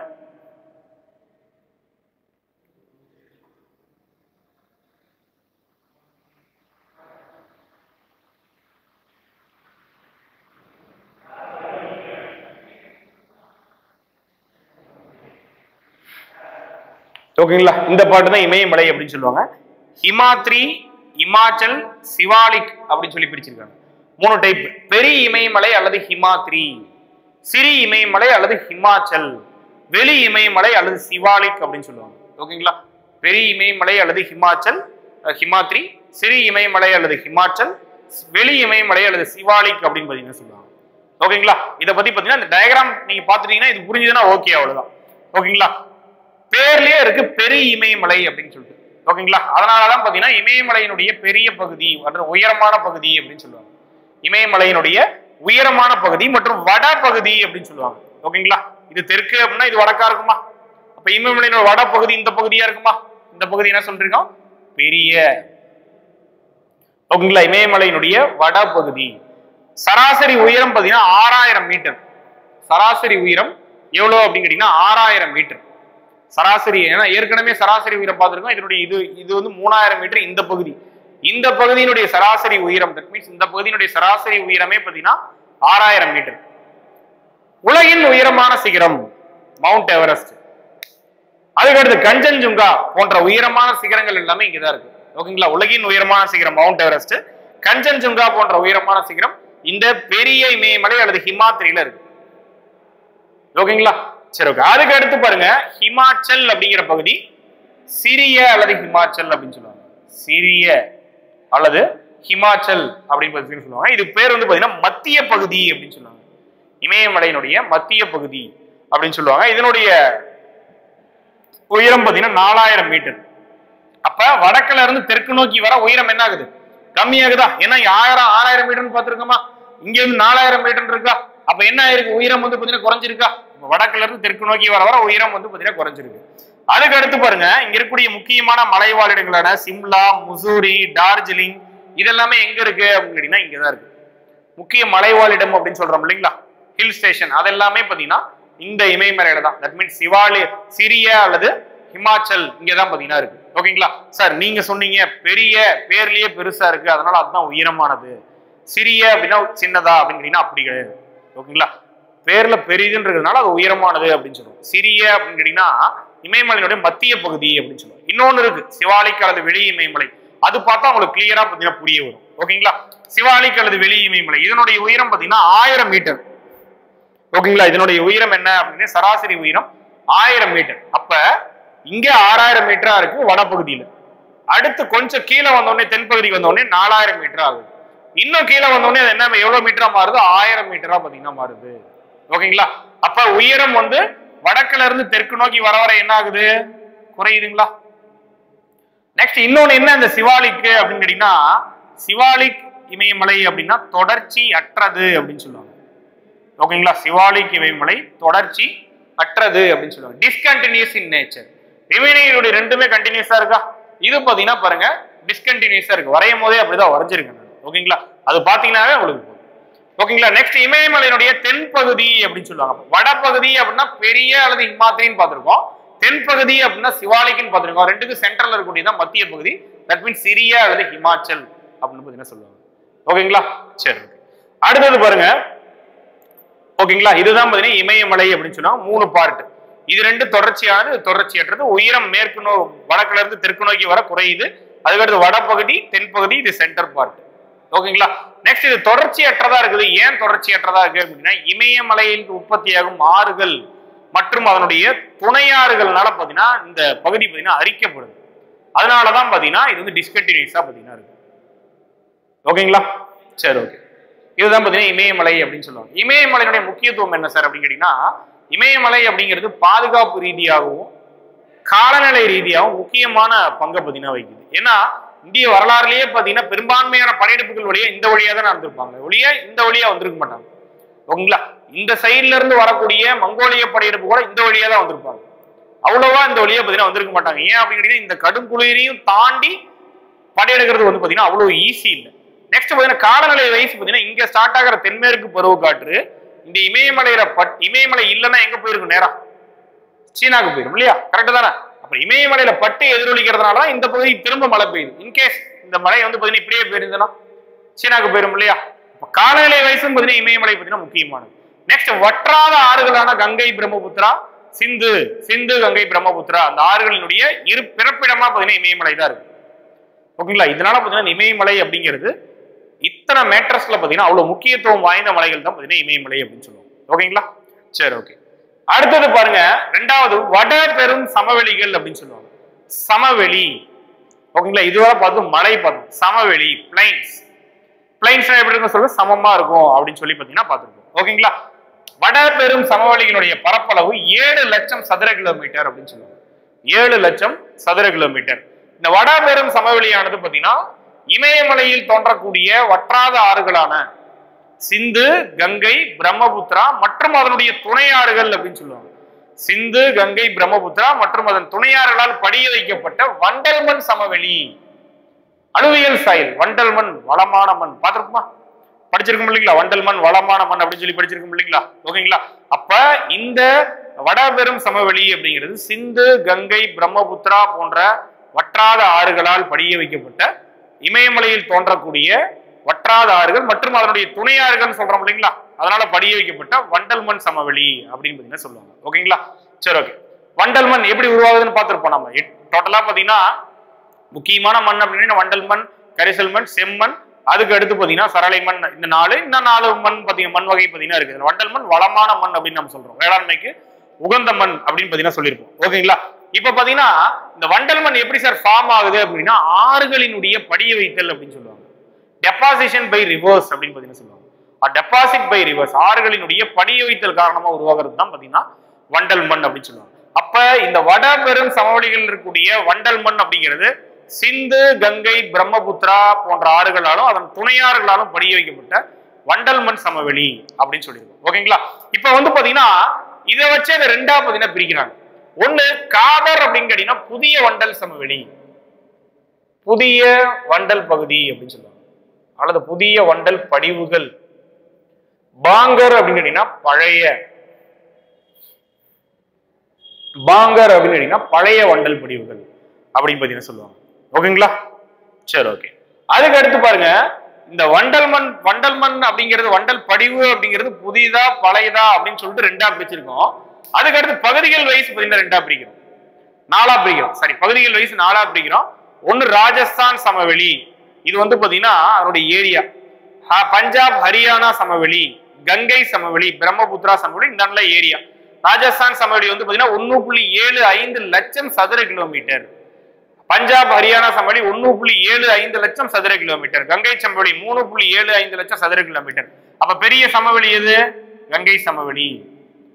ஓகேங்களா? இந்த பாட்டு தான் இமயமலை அப்படின்னு சொல்லுவாங்க. ஹிமாத்ரி, இமாச்சல், சிவாலிக் அப்படின்னு சொல்லி பிரிச்சிருக்காங்க. 3 டைப். பெரிய இமயமலை அல்லது ஹிமாத்ரி, சிறி இமயமலை அல்லது ஹிமாச்சல், வெளி இமயமலை அல்லது சிவாலிக் அப்படின்னு சொல்லுவாங்க. ஓகேங்களா? பெரிய இமயமலை அல்லது ஹிமாச்சல், ஹிமாத்ரி, சிறி இமயமலை அல்லது ஹிமாச்சல், வெளி இமயமலை அல்லது சிவாலிக் அப்படின்னு பாத்தீங்கன்னா சொல்லுவாங்க. ஓகேங்களா? இதை பத்தி பாத்தீங்கன்னா இந்த டயக்ராம் நீங்க பாத்துட்டீங்கன்னா இது புரிஞ்சுதுன்னா ஓகே, அவ்வளவுதான். ஓகேங்களா? பேர்லயே இருக்கு பெரிய இமயமலை அப்படின்னு சொல்லிட்டு. ஓகேங்களா? அதனாலதான் பாத்தீங்கன்னா இமயமலையினுடைய பெரிய பகுதி மற்றும் உயரமான பகுதி அப்படின்னு சொல்லுவாங்க. இமயமலையினுடைய உயரமான பகுதி மற்றும் வட பகுதி அப்படின்னு சொல்லுவாங்க. ஓகேங்களா? இது தெற்கு அப்படின்னா இது வடக்கா இருக்குமா? அப்ப இமயமலையினோட வட பகுதி இந்த பகுதியா இருக்குமா? இந்த பகுதி என்ன சொல்றோம்? பெரிய. ஓகேங்களா? இமயமலையினுடைய வட பகுதி. சராசரி உயரம் பாத்தீங்கன்னா 6000 மீட்டர். சராசரி உயரம் எவ்வளவு அப்படின்னு கேட்டீங்கன்னா 6000 மீட்டர் சராசரி. ஏன்னா ஏற்கனவே சராசரி உயரம் பார்த்திருக்கோம். இதனுடைய இது வந்து 3000 மீட்டர். இந்த பகுதியினுடைய சராசரி உயரம், தட் மீன்ஸ் இந்த பகுதியினுடைய சராசரி உயரமே பாத்தீங்கன்னா 6000 மீட்டர். உலகின் உயரமான சிகரம் மவுண்ட் எவரெஸ்ட், அதுக்கடுத்து கஞ்சன்ஜுங்கா போன்ற உயரமான சிகரங்கள் எல்லாமே இங்கதான் இருக்கு. ஓகேங்களா? உலகின் உயரமான சிகரம் மவுண்ட் எவரெஸ்ட், கஞ்சன்ஜுங்கா போன்ற உயரமான சிகரம் இந்த பெரிய இமயமலை அல்லது ஹிமாத்ரியில இருக்கு. ஓகேங்களா? சரி, ஓகே. அதுக்கு அடுத்து பாருங்க, ஹிமாச்சல் அப்படிங்கிற பகுதி சிறிய அல்லது ஹிமாச்சல் அப்படின்னு சொல்லுவாங்க. சிறிய அல்லது ஹிமாச்சல் அப்படின்னு சொல்லுவாங்க. இது பேர் வந்து பாத்தீங்கன்னா மத்திய பகுதி அப்படின்னு சொல்லுவாங்க. இமயமலையினுடைய மத்திய பகுதி அப்படின்னு சொல்லுவாங்க. இதனுடைய உயரம் பாத்தீங்கன்னா 4000 மீட்டர். அப்ப வடக்குல இருந்து தெற்கு நோக்கி வர உயரம் என்ன ஆகுது? கம்மியாகுதா? ஏன்னா 6000 மீட்டர்னு பாத்துருக்கோமா, இங்க இருந்து 4000 மீட்டர் இருக்கா? அப்ப என்ன ஆயிருக்கு? உயரம் வந்து பாத்தீங்கன்னா குறைஞ்சிருக்கா? வடக்குல இருந்து தெற்கு நோக்கி வர உயரம் வந்து பாத்தீங்கன்னா குறைஞ்சிருக்கு. அதுக்கு அடுத்து பாருங்க, இங்க இருக்கக்கூடிய முக்கியமான மலைவாழிடங்களான சிம்லா, முசூரி, டார்ஜிலிங் இதெல்லாமே எங்க இருக்கு அப்படின்னு கேட்டீங்கன்னா இங்கதான் இருக்கு. முக்கிய மலைவாழிடம் அப்படின்னு சொல்றோம் இல்லைங்களா, ஹில் ஸ்டேஷன், அதெல்லாமே பாத்தீங்கன்னா இந்த இமயமலையில தான். தட் மீன்ஸ் சிரியா அல்லது ஹிமாச்சல் இங்கதான் பாத்தீங்கன்னா இருக்கு. ஓகேங்களா? சார் நீங்க சொன்னீங்க பெரிய பேர்லயே பெருசா இருக்கு, அதனால அதுதான் உயரமானது. சிறிய அப்படின்னா சின்னதா அப்படின்னு கேட்டீங்கன்னா அப்படி கிடையாது. ஓகேங்களா? பேர்ல பெரியதுன்றதுனால அது உயரமானது அப்படின்னு சொல்லுவோம். சிறிய அப்படின்னு கேட்டீங்கன்னா இமயமலையினுடைய மத்திய பகுதி அப்படின்னு சொல்லுவோம். இன்னொன்னு இருக்கு சிவாலிக் அல்லது வெளி இமயமலை, அது பார்த்தா உங்களுக்கு கிளியரா பாத்தீங்கன்னா புரிய வரும். ஓகேங்களா? சிவாலிக் அல்லது வெளி இமயமலை இதனுடைய உயரம் பாத்தீங்கன்னா 1000 மீட்டர். ஓகேங்களா? இதனுடைய உயரம் என்ன அப்படின்னு சராசரி உயரம் 1000 மீட்டர். அப்ப இங்க 6000 மீட்டரா இருக்கு வடபகுதியில. அடுத்து கொஞ்சம் கீழே வந்தோடனே தென்பகுதிக்கு வந்தோடனே 4000 மீட்டர் ஆகுது. இன்னும் கீழே வந்தோடனே அது என்ன எவ்வளவு மீட்டரா மாறுது? 1000 மீட்டரா பாத்தீங்கன்னா மாறுது. ஓகேங்களா? அப்ப உயரம் வந்து வடக்குல இருந்து தெற்கு நோக்கி வர என்ன ஆகுது? குறையுதுங்களா? நெக்ஸ்ட் இன்னொன்னு என்ன இந்த சிவாலிக் அப்படின்னு கேட்டீங்கன்னா, சிவாலிக் இமயமலை அப்படின்னா தொடர்ச்சி அற்றது அப்படின்னு சொல்லுவாங்க. ஓகேங்களா? சிவாலிக் இமயமலை தொடர்ச்சி அற்றது அப்படின்னு சொல்லுவாங்க. Discontinues in nature. இமயமலையுடைய ரெண்டுமே கண்டினியூஸா இருக்கா? இது பாத்தீங்கன்னா பாருங்க டிஸ்கண்டினியூஸா இருக்கு. வரையும் போதே அப்படிதான் வரைஞ்சிருக்கேன். ஓகேங்களா? அது பாத்தீங்கன்னாவே உங்களுக்கு. ஓகேங்களா? நெக்ஸ்ட் இமயமலையினுடைய தென்பகுதி அப்படின்னு சொல்லுவாங்க. வடபகுதி அப்படின்னா பெரிய அல்லது ஹிமாத்ரின்னு பார்த்திருக்கோம். தென்பகுதி அப்படின்னா சிவாலிக்னு பார்த்திருக்கோம். ரெண்டுக்கும் சென்ட்ரல் இருக்கக்கூடியதான் மத்திய பகுதி. தட் மீன்ஸ் சிரியா அல்லது ஹிமாச்சல் அப்படின்னு பாத்தீங்கன்னா சொல்லுவாங்க. ஓகேங்களா? சரி, அடுத்தது பாருங்க. ஓகேங்களா? இதுதான் பாத்தீங்கன்னா இமயமலை அப்படின்னு சொன்னா 3 பார்ட். இது ரெண்டு தொடர்ச்சியானது, தொடர்ச்சியற்றது. உயரம் மேற்கு வடக்குல இருந்து தெற்கு நோக்கி வர குறையுது. அதுக்கடுத்து வடபகுதி, தென்பகுதி, இது சென்டர் பார்ட். ஓகேங்களா? நெக்ஸ்ட் இது தொடர்ச்சியற்றதா இருக்குது. ஏன் தொடர்ச்சியற்றதா இருக்கு அப்படின்னா இமயமலையில் உற்பத்தியாகும் ஆறுகள் மற்றும் அதனுடைய துணையாறுகள்னால பாத்தீங்கன்னா இந்த பகுதி பாத்தீங்கன்னா அரிக்கப்படுது. அதனாலதான் பாத்தீங்கன்னா இது வந்து டிஸ்கண்டினியூஸா பாத்தீங்கன்னா இருக்கு. ஓகேங்களா? சரி, ஓகே. இதுதான் பாத்தீங்கன்னா இமயமலை அப்படின்னு சொல்லுவாங்க. இமயமலையினுடைய முக்கியத்துவம் என்ன சார் அப்படின்னு கேட்டீங்கன்னா, இமயமலை அப்படிங்கிறது பாதுகாப்பு ரீதியாகவும் காலநிலை ரீதியாகவும் முக்கியமான பங்கை பாத்தீங்கன்னா வகிக்குது. ஏன்னா இந்திய வரலாறுலயே பாத்தீங்கன்னா பெரும்பான்மையான படையெடுப்புகள் வழியா இந்த வழியா தான் நடந்திருப்பாங்க, ஒழிய இந்த வழியா வந்திருக்க மாட்டாங்க. ஓகேங்களா? இந்த சைட்ல இருந்து வரக்கூடிய மங்கோலிய படையெடுப்பு கூட இந்த வழியா தான் வந்திருப்பாங்க. அவ்வளவா இந்த வழியா பாத்தீங்கன்னா வந்திருக்க மாட்டாங்க. ஏன் அப்படின்னு கேட்டீங்கன்னா இந்த கடும் குளிரையும் தாண்டி படையெடுக்கிறது வந்து பாத்தீங்கன்னா அவ்வளவு ஈஸி இல்லை. நெக்ஸ்ட் பாத்தீங்கன்னா காலநிலை வயசு பாத்தீங்கன்னா இங்க ஸ்டார்ட் ஆகிற தென்மேற்கு பருவக்காற்று இந்த இமயமலை இல்லைன்னா எங்க போயிருக்கும்? நேரம் சீனாவுக்கு போயிடும் இல்லையா? கரெக்ட் தானே? அப்ப இமயமலையில பட்டு எதிரொலிக்கிறதுனால இந்த பகுதி திரும்ப மழை பெய்யுது. இன்கேஸ் இந்த மழை வந்து பாத்தீங்கன்னா இப்படியே போயிருந்ததுன்னா சீனாவுக்கு போயிடும் இல்லையா? காலநிலை வயசும் பாத்தீங்கன்னா இமயமலை பாத்தீங்கன்னா முக்கியமானது. நெக்ஸ்ட் வற்றாத ஆறுகளான கங்கை, பிரம்மபுத்திரா, சிந்து சிந்து கங்கை பிரம்மபுத்திரா அந்த ஆறுகளினுடைய இரு பிறப்பிடமா பாத்தீங்கன்னா இமயமலை தான் இருக்கு. ஓகேங்களா? இதனால பாத்தீங்கன்னா இமயமலை அப்படிங்கிறது இத்தனை மேட்ரஸ்ல பாத்தீங்கன்னா அவ்வளவு முக்கியத்துவம் வாய்ந்த மலைகள் தான் பாத்தீங்கன்னா இமயமலை அப்படின்னு சொல்லுவோம். ஓகேங்களா? சரி, ஓகே. அடுத்தது பாருங்க, ரெண்டாவது வட பெரும் சமவெளிகள் அப்படின்னு சொல்லுவாங்க. சமவெளி. ஓகேங்களா? இதுவரை பார்த்து மலை பார்த்தோம். சமவெளி பிளைன்ஸ். பிளைன்ஸ் எப்படி இருக்கும் சொல்லுங்க, சமமா இருக்கும் அப்படின்னு சொல்லி பாத்தீங்கன்னா பார்த்துருக்கோம். ஓகேங்களா? வட பெரும் சமவெளிகளுடைய பரப்பளவு 7 லட்சம் சதுர கிலோமீட்டர் அப்படின்னு சொல்லுவாங்க. 7 லட்சம் சதுர கிலோமீட்டர். இந்த வட பெரும் சமவெளியானது பாத்தீங்கன்னா இமயமலையில் தோன்றக்கூடிய வற்றாத ஆறுகளான சிந்து, கங்கை, பிரம்மபுத்திரா மற்றும் அதனுடைய துணை ஆறுகள் அப்படின்னு சொல்லுவாங்க. சிந்து, கங்கை, பிரம்மபுத்திரா மற்றும் அதன் துணையாறுகளால் படிய வைக்கப்பட்ட வண்டல் மண் சமவெளி. அலுவியல் சாயில், வண்டல் மண் வளமான மண் பார்த்திருக்குமா? படிச்சிருக்கும் இல்லைங்களா? வண்டல் மண் வளமான மண் அப்படின்னு சொல்லி படிச்சிருக்கும் இல்லைங்களா? ஓகேங்களா? அப்ப இந்த வடபெரும் சமவெளி அப்படிங்கிறது சிந்து, கங்கை, பிரம்மபுத்திரா போன்ற வற்றாத ஆறுகளால் படிய வைக்கப்பட்ட இமயமலையில் தோன்றக்கூடிய வற்றாத ஆறுகள் மற்றும் அதனுடைய துணை ஆறுகள் சொல்றோம் இல்லைங்களா? அதனால படிய வைக்கப்பட்ட வண்டல் மண் சமவெளி அப்படின்னு பாத்தீங்கன்னா சொல்லுவாங்க. ஓகேங்களா? சரி, ஓகே. வண்டல் மண் எப்படி உருவாகுதுன்னு பார்த்திருப்போம் நம்ம. டோட்டலா பாத்தீங்கன்னா முக்கியமான மண் அப்படின்னா வண்டல் மண், கரிசல் மண், செம்மண், அதுக்கு அடுத்து பாத்தீங்கன்னா சரளை மண். இந்த 4 மண் பாத்தீங்கன்னா மண் வகை பாத்தீங்கன்னா இருக்குது. வண்டல் மண் வளமான மண் அப்படின்னு நம்ம சொல்றோம். வேளாண்மைக்கு உகந்த மண் அப்படின்னு பாத்தீங்கன்னா சொல்லியிருப்போம். ஓகேங்களா? இப்ப பாத்தீங்கன்னா இந்த வண்டல் மண் எப்படி சார் ஃபார்ம் ஆகுது அப்படின்னா ஆறுகளினுடைய படிய வைத்தல் அப்படின்னு சொல்லுவாங்க. டெபாசிஷன் பை ரிவர்ஸ் அப்படின்னு பாத்தீங்கன்னா சொல்லுவாங்க. டெபாசிட் பை ரிவர்ஸ், ஆறுகளினுடைய படிய வைத்தல் காரணமா உருவாகிறது தான் பாத்தீங்கன்னா வண்டல் மண் அப்படின்னு சொல்லுவாங்க. அப்ப இந்த வட பெரும் சமவெளிகள் இருக்கக்கூடிய வண்டல் மண் அப்படிங்கிறது சிந்து, கங்கை, பிரம்மபுத்திரா போன்ற ஆறுகளாலும் அதன் துணையாறுகளாலும் படிய வைக்கப்பட்ட வண்டல் மண் சமவெளி அப்படின்னு சொல்லியிருக்கோம். ஓகேங்களா? இப்ப வந்து பாத்தீங்கன்னா இதை வச்சு அதை ரெண்டா பாத்தீங்கன்னா பிரிக்கிறாங்க. ஒண்ணு காதர் அப்படின்னு கேட்டீங்கன்னா புதிய வண்டல் சமவெளி, புதிய வண்டல் பகுதி அப்படின்னு சொல்லுவாங்க, அல்லது புதிய வண்டல் படிவுகள். பாங்கர் அப்படின்னு கேட்டீங்கன்னா பழைய, பாங்கர் அப்படின்னு கேட்டீங்கன்னா பழைய வண்டல் படிவுகள் அப்படின்னு பாத்தீங்கன்னா சொல்லுவாங்க. ஓகேங்களா? சரி, ஓகே. அதுக்கு அடுத்து பாருங்க, இந்த வண்டல் மண் அப்படிங்கிறது வண்டல் படிவு அப்படிங்கிறது புதிதா பழையதா அப்படின்னு சொல்லிட்டு ரெண்டா பிரிச்சிருக்கோம். அதுக்கு அடுத்து பகுதிகள் வைஸ் பாத்தீங்கன்னா ரெண்டா பிரிக்கிறோம், 4ஆ பிரிக்கிறோம். சரி, பகுதிகள் வைஸ் 4ஆ பிரிக்கிறோம். ஒன்னு ராஜஸ்தான் சமவெளி, இது வந்து பாத்தீங்கன்னா அதனுடைய ஏரியா. பஞ்சாப் ஹரியானா சமவெளி, கங்கை சமவெளி, பிரம்மபுத்திரா சமவெளி, இந்த ஏரியா. ராஜஸ்தான் சமவெளி வந்து பாத்தீங்கன்னா 1.75 லட்சம் சதுர கிலோமீட்டர். பஞ்சாப் ஹரியானா சமவெளி 1.75 லட்சம் சதுர கிலோமீட்டர். கங்கை சமவெளி 3.75 லட்சம் சதுர கிலோமீட்டர். அப்ப பெரிய சமவெளி எது? கங்கை சமவெளி.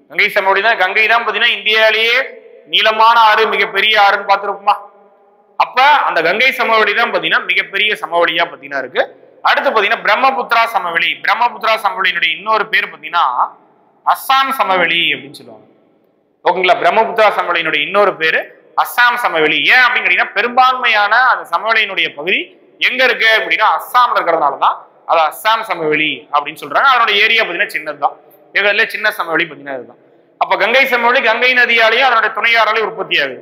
கங்கை சமவெளி தான். கங்கை தான் பாத்தீங்கன்னா இந்தியாவிலேயே நீளமான ஆறு, மிகப்பெரிய ஆறுன்னு பார்த்திருப்போமா? அப்ப அந்த கங்கை சமவெளி தான் பாத்தீங்கன்னா மிகப்பெரிய சமவெளியா பாத்தீங்கன்னா இருக்கு. அடுத்து பாத்தீங்கன்னா பிரம்மபுத்திரா சமவெளி. பிரம்மபுத்திரா சமவெளியினுடைய இன்னொரு பேர் பாத்தீங்கன்னா அஸ்ஸாம் சமவெளி அப்படின்னு சொல்லுவாங்க. ஓகேங்களா? பிரம்மபுத்திரா சமவெளியினுடைய இன்னொரு பேரு அஸ்ஸாம் சமவெளி. ஏன் அப்படின்னு கேட்டீங்கன்னா பெரும்பான்மையான அந்த சமவெளியினுடைய பகுதி எங்க இருக்கு அப்படின்னா அஸ்ஸாம்ல இருக்கிறதுனாலதான் அது அஸ்ஸாம் சமவெளி அப்படின்னு சொல்றாங்க. அதனுடைய ஏரியா பாத்தீங்கன்னா சின்னதுதான். எங்கதுல சின்ன சமவெளி பாத்தீங்கன்னா இதுதான். அப்ப கங்கை சமவெளி கங்கை நதியாலேயும் அதனுடைய துணையாராலையும் உற்பத்தி ஆகுது.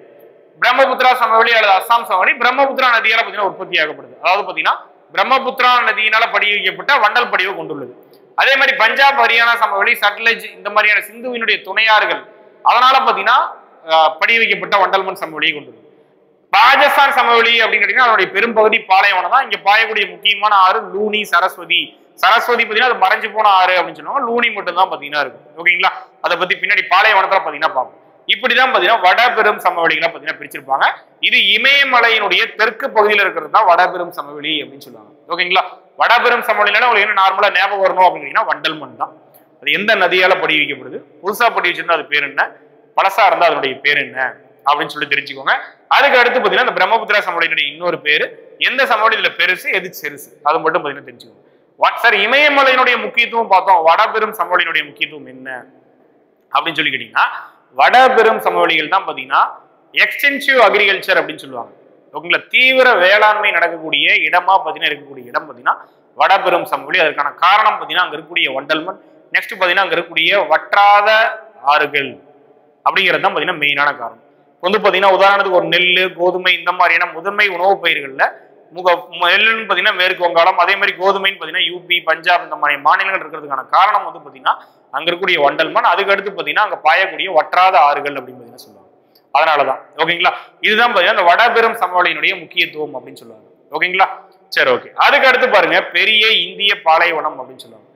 பிரம்மபுத்திரா சமவெளி அல்லது அஸ்ஸாம் சமவெளி பிரம்மபுத்திரா நதியால பாத்தீங்கன்னா உற்பத்தி ஆகப்படுது. அதாவது பாத்தீங்கன்னா பிரம்மபுத்திரா நதியினால படிய வைக்கப்பட்ட வண்டல் படிவு கொண்டுள்ளது. அதே மாதிரி பஞ்சாப் ஹரியானா சமவெளி, சட்லஜ் இந்த மாதிரியான சிந்துவினுடைய துணையாறுகள் அதனால பாத்தீங்கன்னா படிய வைக்கப்பட்ட வண்டல் மண் சமவெளியை கொண்டுள்ளது. ராஜஸ்தான் சமவெளி அப்படின்னு கேட்டீங்கன்னா அதனுடைய பெரும்பகுதி பாலைவனம் தான். இங்க பாயக்கூடிய முக்கியமான ஆறு லூனி, சரஸ்வதி. சரஸ்வதி பாத்தீங்கன்னா அது மறைஞ்சு போன ஆறு அப்படின்னு சொல்லுவாங்க. லூனி மட்டும் தான் பாத்தீங்கன்னா இருக்கு. ஓகேங்களா? அதை பத்தி பின்னாடி பாலைவனத்துல பாத்தீங்கன்னா பார்ப்போம். இப்படிதான் பாத்தீங்கன்னா வடபெரும் சமவெளிகளை பாத்தீங்கன்னா பிரிச்சிருப்பாங்க. இது இமயமலையினுடைய தெற்கு பகுதியில் இருக்கிறது தான் வடபெரும் சமவெளி அப்படின்னு சொல்லுவாங்க. ஓகேங்களா? வடபெரும் சமவெளியில உங்களுக்கு என்ன நார்மலா ஞாபகம் வரணும் அப்படின்னா வண்டல் மண் தான். அது எந்த நதியால படி வைக்கப்படுது, புதுசா படி வச்சிருந்தா அது பேர் என்ன, பழசா இருந்தா அதனுடைய பேர் என்ன அப்படின்னு சொல்லி தெரிஞ்சுக்கோங்க. அதுக்கு அடுத்து பாத்தீங்கன்னா இந்த பிரம்மபுத்திரா சமவெளியினுடைய இன்னொரு பேரு, எந்த சமவெளி இதுல பெருசு எது சிறுசு அது மட்டும் பாத்தீங்கன்னா தெரிஞ்சுக்கோங்க. சார், இமயமலையினுடைய முக்கியத்துவம் பார்த்தோம், வடபெரும் சமவெளியினுடைய முக்கியத்துவம் என்ன அப்படின்னு சொல்லி கேட்டீங்கன்னா வடபெரும் சமவெளிகள் தான் பாத்தீங்கன்னா எக்ஸ்டென்சிவ் அக்ரிகல்ச்சர் அப்படின்னு சொல்லுவாங்க. ஓகேங்களா? தீவிர வேளாண்மை நடக்கக்கூடிய இடமா பாத்தீங்கன்னா இருக்கக்கூடிய இடம் பாத்தீங்கன்னா வடபெரும் சமவெளி. அதற்கான காரணம் பாத்தீங்கன்னா அங்க இருக்கக்கூடிய வண்டல் மண், நெக்ஸ்ட் பாத்தீங்கன்னா அங்க இருக்கக்கூடிய வற்றாத ஆறுகள் அப்படிங்கிறது தான் பாத்தீங்கன்னா மெயினான காரணம். வந்து பாத்தீங்கன்னா உதாரணத்துக்கு ஒரு நெல், கோதுமை இந்த மாதிரியான முதன்மை உணவுப் பயிர்கள்ல நெல்லுன்னு பாத்தீங்கன்னா மேற்கு வங்காளம், அதே மாதிரி கோதுமைன்னு பாத்தீங்கன்னா யூபி, பஞ்சாப் இந்த மாதிரி மாநிலங்கள் இருக்கிறதுக்கான காரணம் வந்து பாத்தீங்கன்னா அங்க இருக்கக்கூடிய வண்டல் மண், அதுக்கு அடுத்து பாத்தீங்கன்னா அங்க பாயக்கூடிய வற்றாத ஆறுகள் அப்படின்னு பாத்தீங்கன்னா சொல்லுவாங்க. அதனாலதான் ஓகேங்களா. இதுதான் பாத்தீங்கன்னா இந்த வடபெரும் சமவெளியினுடைய முக்கியத்துவம் அப்படின்னு சொல்லுவாங்க. ஓகேங்களா. சரி, ஓகே. அதுக்கு அடுத்து பாருங்க பெரிய இந்திய பாலைவனம் அப்படின்னு சொல்லுவாங்க.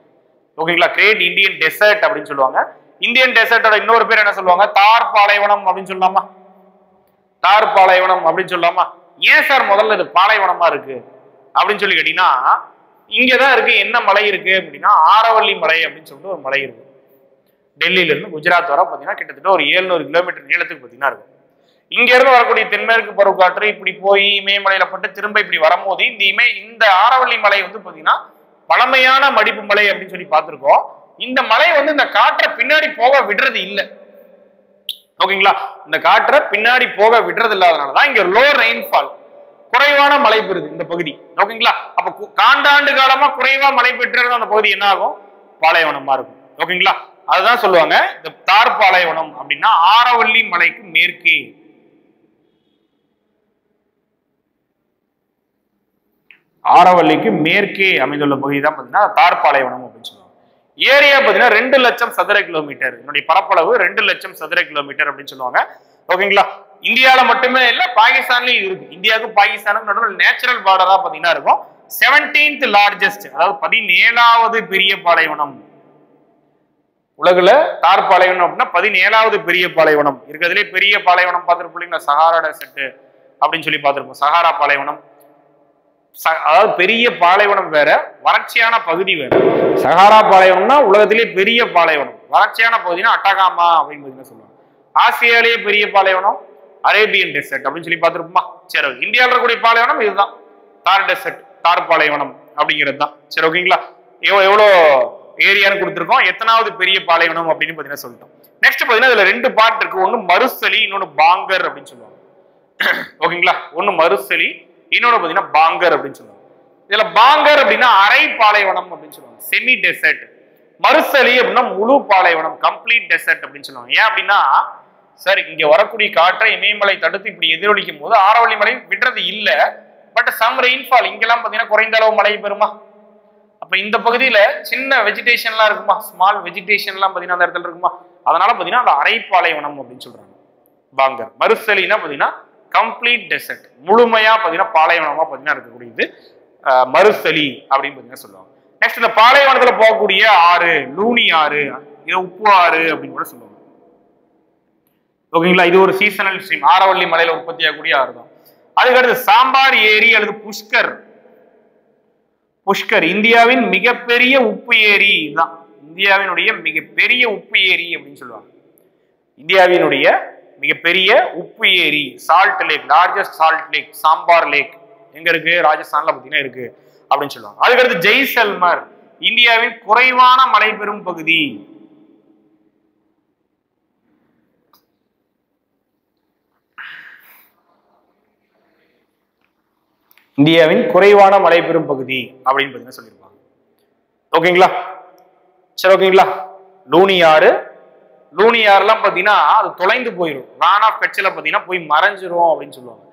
ஓகேங்களா. கிரேட் இந்தியன் டெசர்ட் அப்படின்னு சொல்லுவாங்க. இந்தியன் டெசர்ட்டோட இன்னொரு பேர் என்ன சொல்லுவாங்க? தார் பாலைவனம் அப்படின்னு சொல்லலாமா? தார் பாலைவனம் அப்படின்னு சொல்லலாமா? ஏன் சார் முதல்ல இது பாலைவனமா இருக்கு அப்படின்னு சொல்லி கேட்டீங்கன்னா, இங்கதான் இருக்கு. என்ன மலை இருக்கு அப்படின்னா ஆரவல்லி மலை அப்படின்னு சொல்லிட்டு ஒரு மலை இருக்கு. டெல்லியில இருந்து குஜராத் வர பாத்தீங்கன்னா கிட்டத்தட்ட ஒரு 700 கிலோமீட்டர் நீளத்துக்கு பாத்தீங்கன்னா இருக்கும். இங்க இருந்து வரக்கூடிய தென்மேற்கு பருவக்காற்று இப்படி போய் இமயமலையில பட்டு திரும்ப இப்படி வரும்போது இந்த ஆரவல்லி மலை வந்து பாத்தீங்கன்னா பழமையான மடிப்பு மலை அப்படின்னு சொல்லி பார்த்திருக்கோம். இந்த மலை வந்து இந்த காற்றை பின்னாடி போக விடுறது இல்லை. ஓகேங்களா. இந்த காற்றை பின்னாடி போக விடுறது இல்லாதனாலதான் இங்க லோ ரெயின்ஃபால், குறைவான மழை பெறுது இந்த பகுதி. ஓகேங்களா. அப்ப காண்டாண்டு காலமா குறைவா மழை பெற்றது அந்த பகுதி என்ன ஆகும்? பாலைவனமா இருக்கும். ஓகேங்களா. அதுதான் சொல்லுவாங்க இந்த தார் பாலைவனம் அப்படின்னா ஆரவல்லி மலைக்கு மேற்கே. ஆரவல்லிக்கு மேற்கே அமைந்துள்ள பகுதி தான் பாத்தீங்கன்னா தார் பாலைவனம் அப்படின்னு சொல்லுவாங்க. ஏரியா பாத்தீங்கன்னா 2 லட்சம் சதுர கிலோமீட்டர். என்னுடைய பரப்பளவு 2 லட்சம் சதுர கிலோமீட்டர் அப்படின்னு சொல்லுவாங்க. ஓகேங்களா. இந்தியாவில மட்டுமே இல்ல, பாகிஸ்தான்லயும் இருக்கு. இந்தியாவுக்கும் பாகிஸ்தானுக்கும் நடுவில் நேச்சுரல் பார்டரா பாத்தீங்கன்னா இருக்கும். 17th லார்ஜஸ்ட், அதாவது 17வது பெரிய பாலைவனம் உலகுல. தார் பாலைவனம் அப்படின்னா 17வது பெரிய பாலைவனம். இருக்கிறதுலே பெரிய பாலைவனம் பார்த்திருப்பீங்களா? சஹாரா டெசர்ட் அப்படின்னு சொல்லி பார்த்திருப்போம். சஹாரா பாலைவனம், அதாவது பெரிய பாலைவனம் வேற, வறட்சியான பகுதி வேற. சஹாரா பாலைவனம்னா உலகத்திலேயே பெரிய பாலைவனம். வறட்சியான பகுதினா அட்டகாமா அப்படின்னு சொல்லுவாங்க. ஆசியாலேயே பெரிய பாலைவனம் அரேபியன் டெசர்ட் அப்படின்னு சொல்லி பார்த்திருப்போமா? சரி, இந்தியாவில் இருக்கக்கூடிய பாலைவனம் இதுதான், தார் டெசர்ட், தார் பாலைவனம் அப்படிங்கிறது தான். சரி, ஓகேங்களா. எவ்வளோ ஏரியான்னு கொடுத்துருக்கோம், எத்தனாவது பெரிய பாலைவனம் அப்படின்னு பாத்தீங்கன்னா சொல்லிட்டோம். நெக்ஸ்ட் பாத்தீங்கன்னா இதுல 2 பார்ட் இருக்கு. ஒன்னு மருசலி, இன்னொன்னு பாங்கர் அப்படின்னு சொல்லுவாங்க. ஓகேங்களா. ஒன்னு மருசலி, இன்னொன்னு பாத்தீங்கன்னா பாங்கர் அப்படின்னு சொல்லுவாங்க. இதுல பாங்கர் அப்படின்னா அரை பாலைவனம் அப்படின்னு சொல்லுவாங்க, செமி டெசர்ட். மருசலி அப்படின்னா முழு பாலைவனம், கம்ப்ளீட் டெசர்ட் அப்படின்னு சொல்லுவாங்க. ஏன் அப்படின்னா சார் இங்க வரக்கூடிய காற்றை இமயமலை தடுத்து இப்படி எதிரொலிக்கும் போது ஆரவல்லி மலை விடுறது இல்லை. பட் சம் ரெயின்ஃபால் இங்கெல்லாம் பாத்தீங்கன்னா குறைந்த அளவு மழை பெறுமா? அப்ப இந்த பகுதியில சின்ன வெஜிடேஷன்லாம் இருக்குமா, ஸ்மால் வெஜிடேஷன்லாம் பாத்தீங்கன்னா அந்த இடத்துல இருக்குமா? அதனால பாத்தீங்கன்னா அந்த அரை பாலைவனம் அப்படின்னு சொல்றாங்க பாங்கர். மருசலினா பாத்தீங்கன்னா கம்ப்ளீட் டெசர்ட், முழுமையா பாத்தீங்கன்னா பாலைவனமா பாத்தீங்கன்னா இருக்கக்கூடியது மருசலி அப்படின்னு பாத்தீங்கன்னா சொல்லுவாங்க. நெக்ஸ்ட் இந்த பாலைவனத்துல போகக்கூடிய ஆறு லூனி ஆறு, இது உப்பு ஆறு அப்படின்னு கூட சொல்லுவாங்க. ஓகேங்களா. இது ஒரு சீசனல் ஸ்ட்ரீம், ஆரவல்லி மலையில உற்பத்தி ஆகக்கூடிய ஆறு தான். அதுக்கடுத்து சாம்பார் ஏரி அல்லது புஷ்கர். புஷ்கர் இந்தியாவின் மிகப்பெரிய உப்பு ஏரி தான். இந்தியாவினுடைய மிகப்பெரிய உப்பு ஏரி அப்படின்னு சொல்லுவாங்க. இந்தியாவினுடைய மிகப்பெரிய உப்பு ஏரி salt lake, largest salt lake, Sambhar lake எங்க இருக்கு? ராஜஸ்தான்ல பாத்தீங்கன்னா இருக்கு அப்படின்னு சொல்லுவாங்க. அதுக்கடுத்து ஜெய்சல்மர் இந்தியாவின் குறைவான மழை பெறும் பகுதி. இந்தியாவின் குறைவான மழை பெறும் பகுதி அப்படின்னு பாத்தீங்கன்னா சொல்லியிருப்பாங்க. ஓகேங்களா. சரி, ஓகேங்களா. லூனி ஆறு, லூனி ஆறுலாம் பாத்தீங்கன்னா அது தொலைந்து போயிடும், ரான் ஆஃப் கட்சியில பாத்தீங்கன்னா போய் மறைஞ்சிரும் அப்படின்னு சொல்லுவாங்க.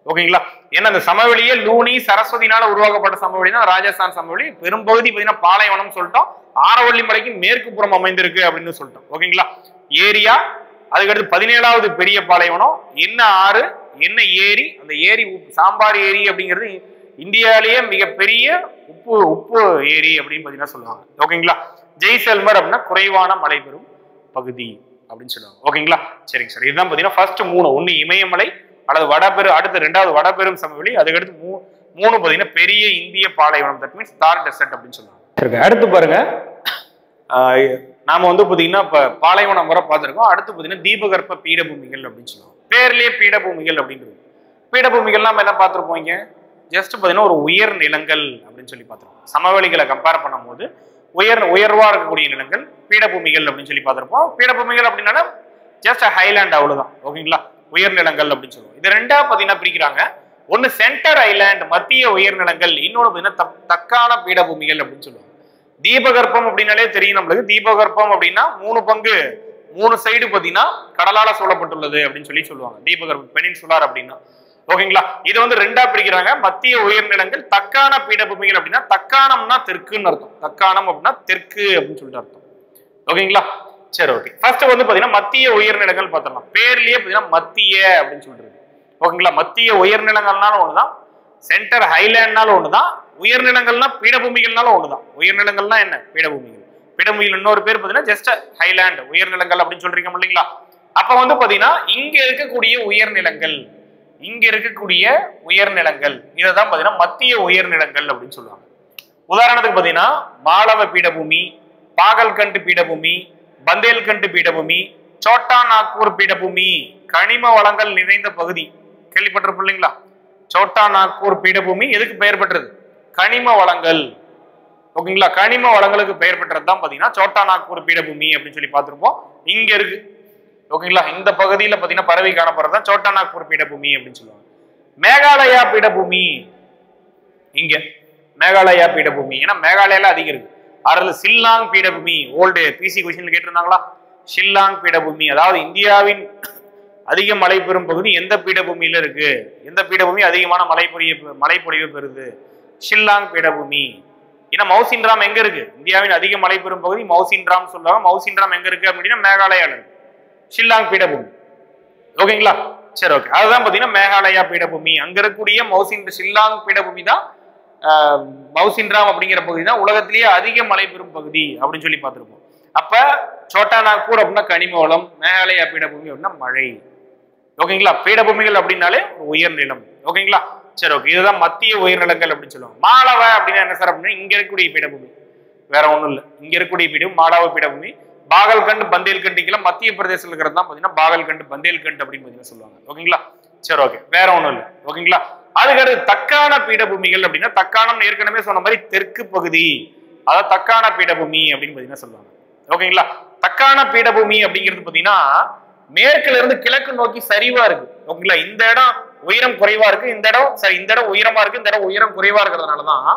ஓகேங்களா. ஏன்னா அந்த சமவெளியே லூனி சரஸ்வதினால உருவாக்கப்பட்ட சமவெளி தான் ராஜஸ்தான் சமவெளி. பெரும்பகுதி பாத்தீங்கன்னா பாலைவனம் சொல்லிட்டோம். ஆரவல்லி மலைக்கு மேற்கு புறம் அமைந்திருக்கு அப்படின்னு சொல்லிட்டோம். ஓகேங்களா. ஏரியா, அதுக்கடுத்து 17வது பெரிய பாலைவனம், என்ன ஆறு, என்ன ஏரி, அந்த ஏரி சாம்பார் ஏரி அப்படிங்கிறது இந்தியாவிலேயே மிகப்பெரிய உப்பு ஏரி அப்படின்னு பாத்தீங்கன்னா சொல்லுவாங்க. ஓகேங்களா. ஜெய்சல்மர் அப்படின்னா குறைவான மழை பெறும் பகுதி அப்படின்னு சொல்லுவாங்க. ஓகேங்களா. சரிங்க சார். இதுதான் பாத்தீங்கன்னா ஃபர்ஸ்ட் 3, ஒன்னு இமயமலை அல்லது அடுத்து 2வது வடபெரும் சமவெளி, அதுக்கடுத்து 3 பாத்தீங்கன்னா பெரிய இந்திய பாலைவனம், தட் மீன்ஸ் தார் டெசர்ட் அப்படின்னு சொல்லுவாங்க. அடுத்து பாருங்க, நாம வந்து பாத்தீங்கன்னா இப்ப பாலைவனம் வர பார்த்திருக்கோம். அடுத்து பாத்தீங்கன்னா தீபகற்ப பீடபூமிகள் அப்படின்னு சொல்லுவாங்க. பேர்லயே பீடபூமிகள் அப்படின்றது. பீடபூமிகள் நம்ம என்ன பார்த்திருப்போம்? இங்க ஜஸ்ட் பாத்தீங்கன்னா ஒரு உயர் நிலங்கள் அப்படின்னு சொல்லி பார்த்திருப்போம். சமவெளிகளை கம்பேர் பண்ணும் போது உயர்வா இருக்கக்கூடிய நிலங்கள் பீடபூமிகள் அப்படின்னு சொல்லி பார்த்திருப்போம். பீடபூமிகள் அப்படின்னா ஜஸ்ட் ஹைலாண்ட், அவ்வளவுதான். ஓகேங்களா. உயர்நிலங்கள் அப்படின்னு சொல்லுவோம். இது 2ஆ பாத்தீங்கன்னா பிரிக்கிறாங்க. ஒன்னு சென்டர் ஐலாண்ட், மத்திய உயர்நிலங்கள், இன்னொன்னு பாத்தீங்கன்னா தக்கான பீடபூமிகள் அப்படின்னு சொல்லுவாங்க. தீபகற்பம் அப்படின்னாலே தெரியும் நம்மளுக்கு. தீபகற்பம் அப்படின்னா 3 பங்கு, 3 சைடு பாத்தீங்கன்னா கடலால சூழப்பட்டுள்ளது அப்படின்னு சொல்லி சொல்லுவாங்க. தீபகற்பம் பெனின்சுலார் அப்படின்னா. ஓகேங்களா? இது வந்து ரெண்டா பிரிக்கிறாங்க. மத்திய உயர்நிலங்கள், தக்கான பீடபூமிகள் அப்படின்னா தக்காணம்னா தெற்குன்னு அர்த்தம். தக்காணம் அப்படின்னா தெற்கு அப்படின்னு சொல்லிட்டு அர்த்தம். ஓகேங்களா? சரி, ஓகே. ஃபர்ஸ்ட் வந்து பாத்தீங்கன்னா மத்திய உயர்நிலங்கள் பார்த்தலாம். பேர்லயே பாத்தீங்கன்னா மத்திய அப்படின்னு சொல்றது. ஓகேங்களா? மத்திய உயர்நிலங்கள்னாலும் ஒண்ணுதான், சென்டர் ஹைலேண்ட்னாலும் ஒண்ணுதான், உயர்நிலங்கள்னா பீடபூமிகள்னாலும் ஒண்ணுதான். உயர்நிலங்கள்னா என்ன? பீடபூமிகள். பீடபூமிகள் இன்னொரு பேர் பாத்தீங்கன்னா ஜஸ்ட் ஹைலேண்ட், உயர்நிலங்கள் அப்படின்னு சொல்றீங்க இல்லைங்களா? அப்ப வந்து பாத்தீங்கன்னா இங்க இருக்கக்கூடிய உயர்நிலங்கள், இங்க இருக்கக்கூடிய உயர்நிலங்கள் இதைதான் பாத்தீங்கன்னா மத்திய உயர்நிலங்கள் அப்படின்னு சொல்லுவாங்க. உதாரணத்துக்கு பாத்தீங்கன்னா மாளவ பீடபூமி, பாகல்கண்ட் பீடபூமி, பந்தேல்கண்ட் பீடபூமி, சோட்டா நாக்பூர் பீடபூமி, கனிம வளங்கள் நிறைந்த பகுதி. கேள்விப்பட்டிருப்போம் இல்லைங்களா? சோட்டா நாக்பூர் பீடபூமி எதுக்கு பெயர் பெற்றது? கனிம வளங்கள். ஓகேங்களா? கனிம வளங்களுக்கு பெயர் பெற்றது தான் பாத்தீங்கன்னா சோட்டா நாக்பூர் பீடபூமி அப்படின்னு சொல்லி பார்த்திருப்போம். இங்க இருக்கு. ஓகேங்களா? இந்த பகுதியில பாத்தீங்கன்னா பரவி காணப்படுறதா சோட்டா நாக்பூர் பீடபூமி அப்படின்னு சொல்லுவாங்க. மேகாலயா பீடபூமி இங்க மேகாலயா பீடபூமி, ஏன்னா மேகாலயால அதிகம் இருக்கு. அதுல ஷில்லாங் பீடபூமி, ஓல்டு பிசி கொஸ்டின்ல கேட்டிருந்தாங்களா? ஷில்லாங் பீடபூமி, அதாவது இந்தியாவின் அதிக மழை பெறும் பகுதி எந்த பீடபூமியில இருக்கு? எந்த பீடபூமி அதிகமான மழைப்பொழிவு பெறுது? ஷில்லாங் பீடபூமி. ஏன்னா மௌசின்ராம் எங்க இருக்கு? இந்தியாவின் அதிக மழை பெறும் பகுதி மௌசின்ராம் சொல்லுவாங்க. மௌசின்ராம் எங்க இருக்கு அப்படின்னா மேகாலயால இருக்கு. ஷில்லாங் பீடபூமி. ஓகேங்களா? சரி, ஓகே. அதுதான் பாத்தீங்கன்னா மேகாலயா பீடபூமி. அங்க இருக்கக்கூடிய ஷில்லாங் பீடபூமி தான் மௌசின்ராம் அப்படிங்கிற பகுதி தான் உலகத்திலேயே அதிக மழை பெறும் பகுதி அப்படின்னு சொல்லி பார்த்திருப்போம். அப்ப சோட்டா நாக்பூர் அப்படின்னா கனிம வளம், மேகாலயா பீடபூமி அப்படின்னா மழை. ஓகேங்களா? பீடபூமிகள் அப்படின்னாலே உயர்நிலம். ஓகேங்களா? சரி, ஓகே. இதுதான் மத்திய உயர்நிலங்கள் அப்படின்னு சொல்லுவாங்க. மாளவ அப்படின்னா என்ன சார் அப்படின்னா இங்க இருக்கக்கூடிய பீடபூமி, வேற ஒண்ணும் இல்லை. இங்க இருக்கக்கூடிய பீடம் மாளவ பீடபூமி. பாகல்கண்ட், பந்தேல்கண்டிக்கெல்லாம் மத்திய பிரதேசத்தில் இருக்கிறது தான் பாத்தீங்கன்னா பாகல்கண்ட், பந்தேல்கண்ட் அப்படின்னு பாத்தீங்கன்னா சொல்லுவாங்க. ஓகேங்களா? சரி, ஓகே. வேற ஒண்ணும் இல்லை. ஓகேங்களா? அதுக்கடுத்து தக்கான பீடபூமிகள் அப்படின்னா தக்காணம் ஏற்கனவே சொன்ன மாதிரி தெற்கு பகுதி, அதாவது தக்கான பீடபூமி அப்படின்னு பாத்தீங்கன்னா சொல்லுவாங்க. ஓகேங்களா? தக்கான பீடபூமி அப்படிங்கிறது பாத்தீங்கன்னா மேற்குல இருந்து கிழக்கு நோக்கி சரிவா இருக்கு. ஓகேங்களா? இந்த இடம் உயரம் குறைவா இருக்கு, இந்த இடம் உயரமா இருக்கு, இந்த இடம் உயரம் குறைவா இருக்கிறதுனாலதான்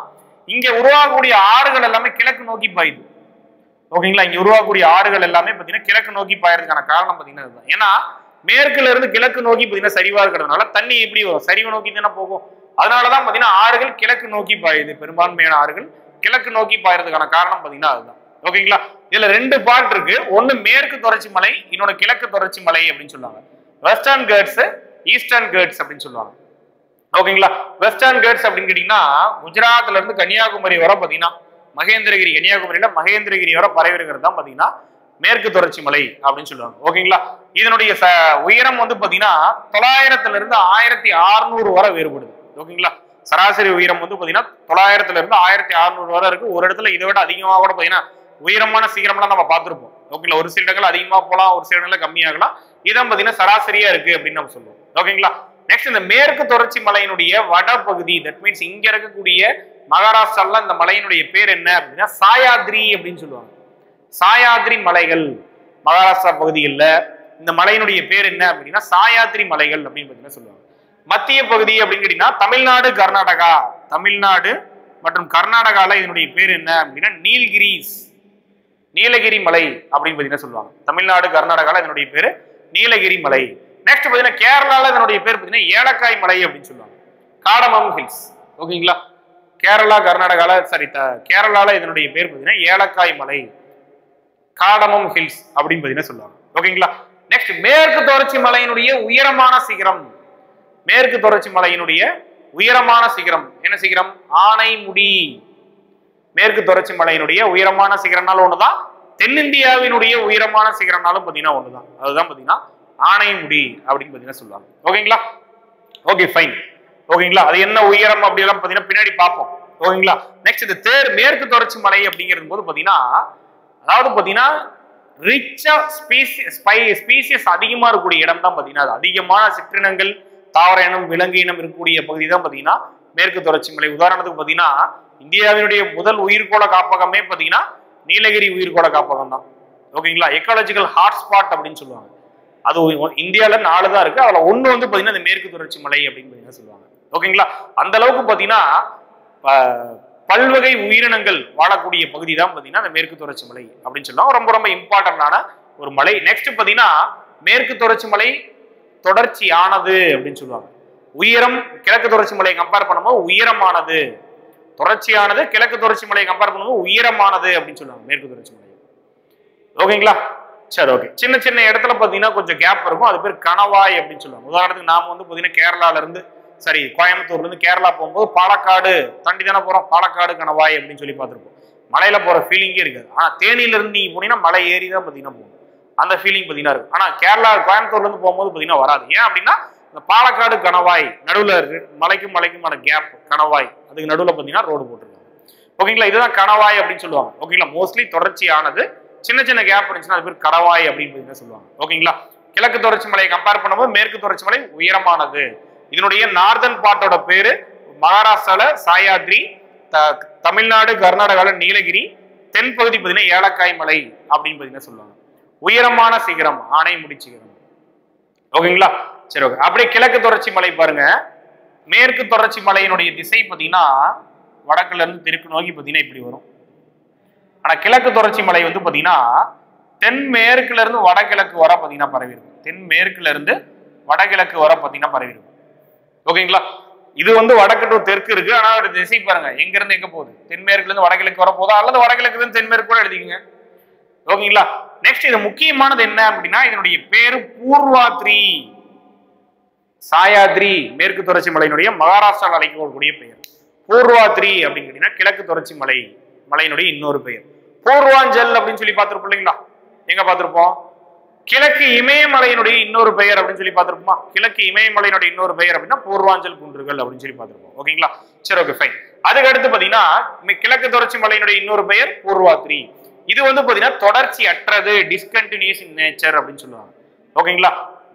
இங்க உருவாகக்கூடிய ஆறுகள் எல்லாமே கிழக்கு நோக்கி பாயுது. ஓகேங்களா? இங்க உருவாகக்கூடிய ஆறுகள் எல்லாமே பாத்தீங்கன்னா கிழக்கு நோக்கி பாயறதுக்கான காரணம் பாத்தீங்கன்னா இதுதான். ஏன்னா மேற்குல இருந்து கிழக்கு நோக்கி பாத்தீங்கன்னா சரிவா இருக்கிறதுனால தண்ணி எப்படி வரும்? சரிவு நோக்கி தானே போகும். அதனாலதான் பாத்தீங்கன்னா ஆறுகள் கிழக்கு நோக்கி பாயுது. பெரும்பான்மையான ஆறுகள் கிழக்கு நோக்கி பாயறதுக்கான காரணம் பாத்தீங்கன்னா அதுதான். ஓகேங்களா? இதுல ரெண்டு பார்ட் இருக்கு. ஒண்ணு மேற்கு தொடர்ச்சி மலை, இன்னொன்னு கிழக்கு தொடர்ச்சி மலை அப்படின்னு சொல்லுவாங்க. வெஸ்டர்ன் கேட்ஸ், ஈஸ்டர்ன் கேட்ஸ் அப்படின்னு சொல்லுவாங்க. ஓகேங்களா? வெஸ்டர்ன் கேட்ஸ் அப்படின்னு கேட்டீங்கன்னா குஜராத்ல இருந்து கன்னியாகுமரி வரை பாத்தீங்கன்னா மகேந்திரகிரி, கன்னியாகுமரியில மகேந்திரகிரி வரை பரவி இருக்கிறது தான் பாத்தீங்கன்னா மேற்கு தொடர்ச்சி மலை அப்படின்னு சொல்லுவாங்க. ஓகேங்களா? இதனுடைய உயரம் வந்து பாத்தீங்கன்னா 900 இருந்து 1600 வரை வேறுபடுது. ஓகேங்களா? சராசரி உயரம் வந்து பாத்தீங்கன்னா 900 இருந்து 1600 வரை இருக்கு. ஒரு இடத்துல இதை விட அதிகமாக கூட பாத்தீங்கன்னா உயரமான சிகரம்லாம் நம்ம பார்த்திருப்போம். ஓகேங்களா? ஒரு சில இடங்கள் அதிகமா போலாம், ஒரு சில இடங்கள் கம்மியாகலாம். இதான் பாத்தீங்கன்னா சராசரியா இருக்கு அப்படின்னு நம்ம சொல்லுவோம். ஓகேங்களா? நெக்ஸ்ட் இந்த மேற்கு தொடர்ச்சி மலையினுடைய வடபகுதி, தட் மீன்ஸ் இங்க இருக்கக்கூடிய மகாராஷ்டிரால இந்த மலையினுடைய பேர் என்ன அப்படின்னா சாயாத்ரி அப்படின்னு சொல்லுவாங்க. சாயாத்ரி மலைகள் மகாராஷ்டிரா பகுதிகளில் இந்த மலையினுடைய பேர் என்ன அப்படின்னா சாயாத்ரி மலைகள் அப்படின்னு பாத்தீங்கன்னா சொல்லுவாங்க. மத்திய பகுதி அப்படின்னு கேட்டீங்கன்னா தமிழ்நாடு, கர்நாடகா, தமிழ்நாடு மற்றும் கர்நாடகால இதனுடைய பேர் என்ன அப்படின்னா நீலகிரி மலை அப்படின்னு பாத்தீங்கன்னா சொல்லுவாங்க. தமிழ்நாடு, கர்நாடகால இதனுடைய பேரு நீலகிரி மலை. நெக்ஸ்ட் பாத்தீங்கன்னா கேரளால இதனுடைய பேர் பாத்தீங்கன்னா ஏலக்காய் மலை அப்படின்னு சொல்லுவாங்க. Cardamom hills. ஓகேங்களா? கேரளா, கர்நாடகால கேரளால இதனுடைய பேர் பாத்தீங்கன்னா ஏலக்காய் மலை, காடமம் ஹில்ஸ் அப்படின்னு பாத்தீங்கன்னா சொல்லுவாங்க. ஓகேங்களா? நெக்ஸ்ட் மேற்கு தொடர்ச்சி மலையினுடைய உயரமான சிகரம். மேற்கு தொடர்ச்சி மலையினுடைய உயரமான சிகரம் என்ன சிகரம்? ஆனைமுடி. மேற்கு தொடர்ச்சி மலையினுடைய உயரமான சிகரம்னாலும் ஒண்ணுதான், தென்னிந்தியாவினுடைய உயரமான சிகரம்னாலும் பாத்தீங்கன்னா ஒண்ணுதான். அதுதான் பாத்தீங்கன்னா ஆனைமுடி அப்படின்னு பாத்தீங்கன்னா சொல்லுவாங்க. ஓகேங்களா? Okay, fine. ஓகேங்களா? அது என்ன உயரம் அப்படி எல்லாம் பாத்தீங்கன்னா பின்னாடி பார்ப்போம். ஓகேங்களா? நெக்ஸ்ட் இந்த மேற்கு தொடர்ச்சி மலை அப்படிங்கிறது போது பாத்தீங்கன்னா அதாவது பாத்தீங்கன்னா ரிச்சா ஸ்பீசியஸ் அதிகமா இருக்கக்கூடிய இடம் தான் பாத்தீங்கன்னா அது அதிகமான சிற்றினங்கள், தாவர இனம், விலங்கு இனம் இருக்கக்கூடிய பகுதி தான் பாத்தீங்கன்னா மேற்கு தொடர்ச்சி மலை. உதாரணத்துக்கு பாத்தீங்கன்னா இந்தியாவினுடைய முதல் உயிர்கோள காப்பகமே பாத்தீங்கன்னா நீலகிரி உயிர்கோள காப்பகம் தான். ஓகேங்களா? எக்காலஜிக்கல் ஹாட்ஸ்பாட் அப்படின்னு சொல்லுவாங்க. அது இந்தியாவில 4 தான் இருக்கு. அதுல ஒண்ணு வந்து பாத்தீங்கன்னா இந்த மேற்கு தொடர்ச்சி மலை அப்படின்னு பாத்தீங்கன்னா சொல்லுவாங்க. ஓகேங்களா? அந்த அளவுக்கு பாத்தீங்கன்னா பல்வகை உயிரினங்கள் வாழக்கூடிய பகுதி தான் பாத்தீங்கன்னா அந்த மேற்கு தொடர்ச்சி மலை அப்படின்னு சொல்லுவாங்க. ரொம்ப ரொம்ப இம்பார்ட்டன்டான ஒரு மலை. நெக்ஸ்ட் பாத்தீங்கன்னா மேற்கு தொடர்ச்சி மலை தொடர்ச்சியானது அப்படின்னு சொல்லுவாங்க. உயரம் கிழக்கு தொடர்ச்சி மலையை கம்பேர் பண்ணும்போது உயரமானது, தொடர்ச்சியானது கிழக்கு தொடர்ச்சி மலையை கம்பேர் பண்ணும்போது உயரமானது அப்படின்னு சொல்லுவாங்க மேற்கு தொடர்ச்சி மலை. ஓகேங்களா? சரி, ஓகே. சின்ன சின்ன இடத்துல பாத்தீங்கன்னா கொஞ்சம் கேப் இருக்கும், அது பேர் கணவாய் அப்படின்னு சொல்லுவாங்க. உதாரணத்துக்கு நாம வந்து பாத்தீங்கன்னா கேரளால இருந்து கோயம்புத்தூர்ல இருந்து கேரளா போகும்போது பாலக்காடு தாண்டி தானே போறோம், பாலக்காடு கணவாய் அப்படின்னு சொல்லி பார்த்துருப்போம். மலையில போற ஃபீலிங்கே இருக்காது. ஆனா தேனியில இருந்து நீங்க போனீங்கன்னா மலை ஏறி தான் பாத்தீங்கன்னா போகும், அந்த ஃபீலிங் பாத்தீங்கன்னா இருக்கும். ஆனா கேரளா கோயம்புத்தூர்ல இருந்து போகும்போது பாத்தீங்கன்னா வராது. ஏன் அப்படின்னா இந்த பாலக்காடு கணவாய் நடுவுல இருக்கு, மலைக்கும் மலைக்குமான கேப் கணவாய், அதுக்கு நடுவுல பாத்தீங்கன்னா ரோடு போட்டிருக்காங்க. ஓகேங்களா? இதுதான் கணவாய் அப்படின்னு சொல்லுவாங்க. ஓகேங்களா? மோஸ்ட்லி தொடர்ச்சியானது, சின்ன சின்ன கேப் இருந்துச்சுன்னா அது பேர் கடவாய் அப்படின்னு சொல்லுவாங்க. ஓகேங்களா? கிழக்கு தொடர்ச்சி மலையை கம்பேர் பண்ணும்போது மேற்கு தொடர்ச்சி மலை உயரமானது. இதனுடைய நார்தன் பார்ட்டோட பேரு மகாராஷ்டிரால சாயாத்ரி, தமிழ்நாடு கர்நாடகால நீலகிரி, தென்பகுதி பாத்தீங்கன்னா ஏலக்காய் மலை அப்படின்னு பாத்தீங்கன்னா சொல்லுவாங்க. உயரமான சிகரம் ஆனைமுடி சிகரம். ஓகேங்களா? சரி, ஓகே. அப்படியே கிழக்கு தொடர்ச்சி மலை பாருங்க. மேற்கு தொடர்ச்சி மலையினுடைய திசை பாத்தீங்கன்னா வடக்குல இருந்து தெற்கு நோக்கி பாத்தீங்கன்னா இப்படி வரும். ஆனா கிழக்கு தொடர்ச்சி மலை வந்து பாத்தீங்கன்னா தென்மேற்குல இருந்து வடகிழக்கு வர பாத்தீங்கன்னா பரவி இருக்கும். தென்மேற்குல இருந்து வடகிழக்கு வர பாத்தீங்கன்னா பரவி இருக்கும். ஓகேங்களா? இது வந்து வடக்கு டு தெற்கு இருக்கு. ஆனா ஒரு திசை பாருங்க, எங்க இருந்து எங்க போகுது, தென்மேற்குல இருந்து வடகிழக்கு வர போதா அல்லது வடகிழக்குல இருந்து தென்மேற்கு கூட எழுதிக்கங்க. ஓகேங்களா? நெக்ஸ்ட் இது முக்கியமானது என்ன அப்படின்னா இதனுடைய பேரு பூர்வாத்ரி. சாயாத்ரி மேற்கு தொடர்ச்சி மலையினுடைய மகாராஷ்டிராவில் அழைக்கக்கூடிய பெயர் பூர்வாத்ரி அப்படின்னு கேட்டீங்கன்னா கிழக்கு தொடர்ச்சி மலை மலையினுடைய இன்னொரு பெயர். பூர்வாஞ்சல் அப்படின்னு சொல்லி பார்த்திருப்போம் இல்லைங்களா? எங்க பார்த்திருப்போம்? கிழக்கு இமயமலையினுடைய இன்னொரு பெயர் அப்படின்னு சொல்லி பார்த்திருப்போமா? கிழக்கு இமயமலையினுடைய இன்னொரு பெயர் அப்படின்னா பூர்வாஞ்சல் குன்றுகள் அப்படின்னு சொல்லி பார்த்திருப்போம். ஓகேங்களா? சரி, ஓகே, ஃபைன். அதுக்கு அடுத்து பாத்தீங்கன்னா கிழக்கு தொடர்ச்சி மலையினுடைய இன்னொரு பெயர் பூர்வாத்ரி. இது வந்து பாத்தீங்கன்னா தொடர்ச்சி அற்றது, டிஸ்கண்டினியூஸ் இன் நேச்சர் அப்படின்னு சொல்லுவாங்க. ஓகேங்களா?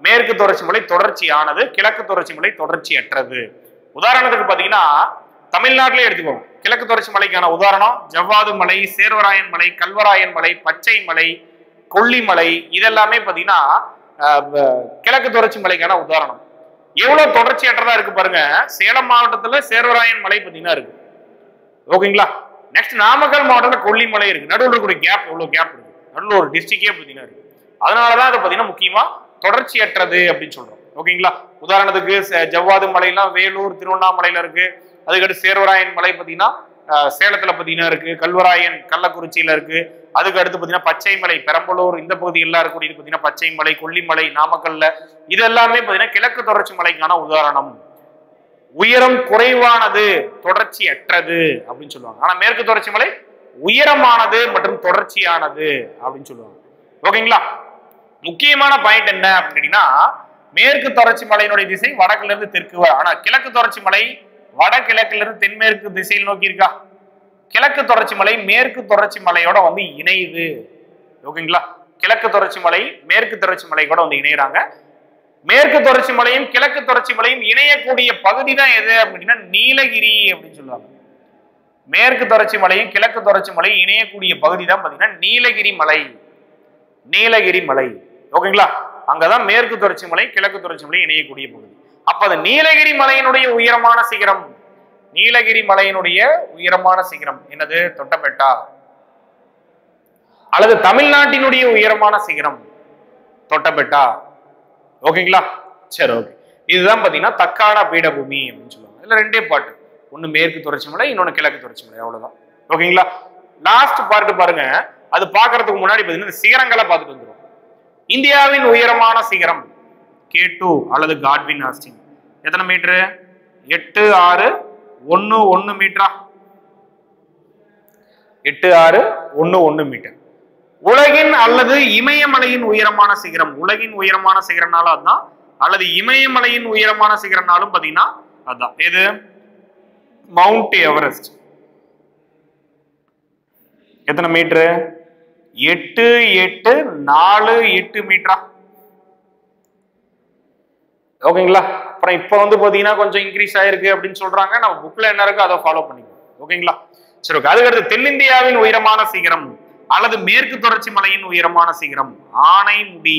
மேற்கு தொடர்ச்சி மலை தொடர்ச்சியானது, கிழக்கு தொடர்ச்சி மலை தொடர்ச்சி அற்றது. உதாரணத்துக்கு பாத்தீங்கன்னா தமிழ்நாட்டிலே எடுத்துக்கோங்க. கிழக்கு தொடர்ச்சி மலைக்கான உதாரணம் ஜவ்வாது மலை, சேர்வராயன் மலை, கல்வராயன் மலை, பச்சை மலை, கொல்லிமலை, இதெல்லாமே பாத்தீங்கன்னா கிழக்கு தொடர்ச்சி மலைக்கான உதாரணம். எவ்வளவு தொடர்ச்சியற்றதா இருக்கு பாருங்க. சேலம் மாவட்டத்துல சேர்வராயன் மலை பாத்தீங்கன்னா இருக்கு. ஓகேங்களா? நெக்ஸ்ட் நாமக்கல் மாவட்டத்துல கொல்லிமலை இருக்கு. நடுவில் இருக்கக்கூடிய கேப் எவ்வளவு கேப் இருக்கு, நடுவில் ஒரு டிஸ்ட்ரிக்டே பாத்தீங்கன்னா இருக்கு. அதனாலதான் அது பாத்தீங்கன்னா முக்கியமா தொடர்ச்சியற்றது அப்படின்னு சொல்றோம். ஓகேங்களா? உதாரணத்துக்கு ஜவ்வாது மலையெல்லாம் வேலூர் திருவண்ணாமலையில இருக்கு. அதுக்கடுத்து சேர்வராயன் மலை பாத்தீங்கன்னா சேலத்துல பாத்தீங்கன்னா இருக்கு, கல்வராயன் கள்ளக்குறிச்சியில இருக்கு. அதுக்கு அடுத்து பாத்தீங்கன்னா பச்சை மலை பெரம்பலூர் இந்த பகுதி எல்லாம் இருக்கக்கூடிய பாத்தீங்கன்னா பச்சை மலை, கொல்லிமலை நாமக்கல்ல, இது எல்லாமே பாத்தீங்கன்னா கிழக்கு தொடர்ச்சி மலைக்கான உதாரணம். உயரம் குறைவானது, தொடர்ச்சி அற்றது அப்படின்னு சொல்லுவாங்க. ஆனா மேற்கு தொடர்ச்சி மலை உயரமானது மற்றும் தொடர்ச்சியானது அப்படின்னு சொல்லுவாங்க. ஓகேங்களா? முக்கியமான பாயிண்ட் என்ன அப்படின்னா மேற்கு தொடர்ச்சி மலையினுடைய திசை வடக்குல இருந்து தெற்கு. ஆனா கிழக்கு தொடர்ச்சி மலை வடகிழக்குல இருந்து தென்மேற்கு திசையில் நோக்கி இருக்கா. கிழக்கு தொடர்ச்சி மலை மேற்கு தொடர்ச்சி மலையோட வந்து இணையுது. ஓகேங்களா? கிழக்கு தொடர்ச்சி மலை மேற்கு தொடர்ச்சி மலை கூட வந்து இணையறாங்க. மேற்கு தொடர்ச்சி மலையும் கிழக்கு தொடர்ச்சி மலையும் இணையக்கூடிய பகுதி தான் எது அப்படின்னா நீலகிரி அப்படின்னு சொல்லுவாங்க. மேற்கு தொடர்ச்சி மலையும் கிழக்கு தொடர்ச்சி மலையும் இணையக்கூடிய பகுதி தான் பாத்தீங்கன்னா நீலகிரி மலை. நீலகிரி மலை. ஓகேங்களா? அங்கதான் மேற்கு தொடர்ச்சி மலை கிழக்கு தொடர்ச்சி மலை இணையக்கூடிய பகுதி. அப்ப அது நீலகிரி மலையினுடைய உயரமான சிகரம், நீலகிரி மலையினுடைய உயரமான சிகரம் என்னது? தொட்டபெட்டா. அல்லது தமிழ்நாட்டினுடைய உயரமான சிகரம் தொட்டபெட்டா. ஓகேங்களா? சரி, ஓகே. இதுதான் பாத்தீங்கன்னா தக்கான பீடபூமி அப்படின்னு சொல்லுவாங்க. இதுல ரெண்டே பாட்டு, ஒன்னு மேற்கு தொடர்ச்சி மலை, இன்னொன்னு கிழக்கு தொடர்ச்சி மலை, அவ்வளவுதான். ஓகேங்களா? லாஸ்ட் பார்ட் பாருங்க. அது பாக்குறதுக்கு முன்னாடி பாத்தீங்கன்னா சிகரங்களை பார்த்துட்டு வந்துடும். இந்தியாவின் உயரமான சிகரம் K2 அல்லது காட்வின் ஆஸ்டின் எத்தனை மீட்டரு? 8611 மீட்டரா? 8611 மீட்டர். உலகின் அல்லது இமயமலையின் உயரமான சிகரம், உலகின் உயரமான சிகரம்னாலும் அதுதான், அல்லது இமயமலையின் உயரமான சிகரம்னாலும் பாத்தீங்கன்னா அதுதான். எது? Mount Everest. எத்தனை மீட்டரு? 8848 மீட்டரா? ஓகேங்களா? அப்புறம் இப்ப வந்து பாத்தீங்கன்னா கொஞ்சம் இன்க்ரீஸ் ஆயிருக்கு அப்படின்னு சொல்றாங்க. நம்ம புக்ல என்ன இருக்கோ அதை ஃபாலோ பண்ணிக்கணும். ஓகேங்களா? சரி, ஓகே. அதுக்கடுத்து தென்னிந்தியாவின் உயரமான சிகரம் அல்லது மேற்கு தொடர்ச்சி மலையின் உயரமான சிகரம் ஆனைமுடி.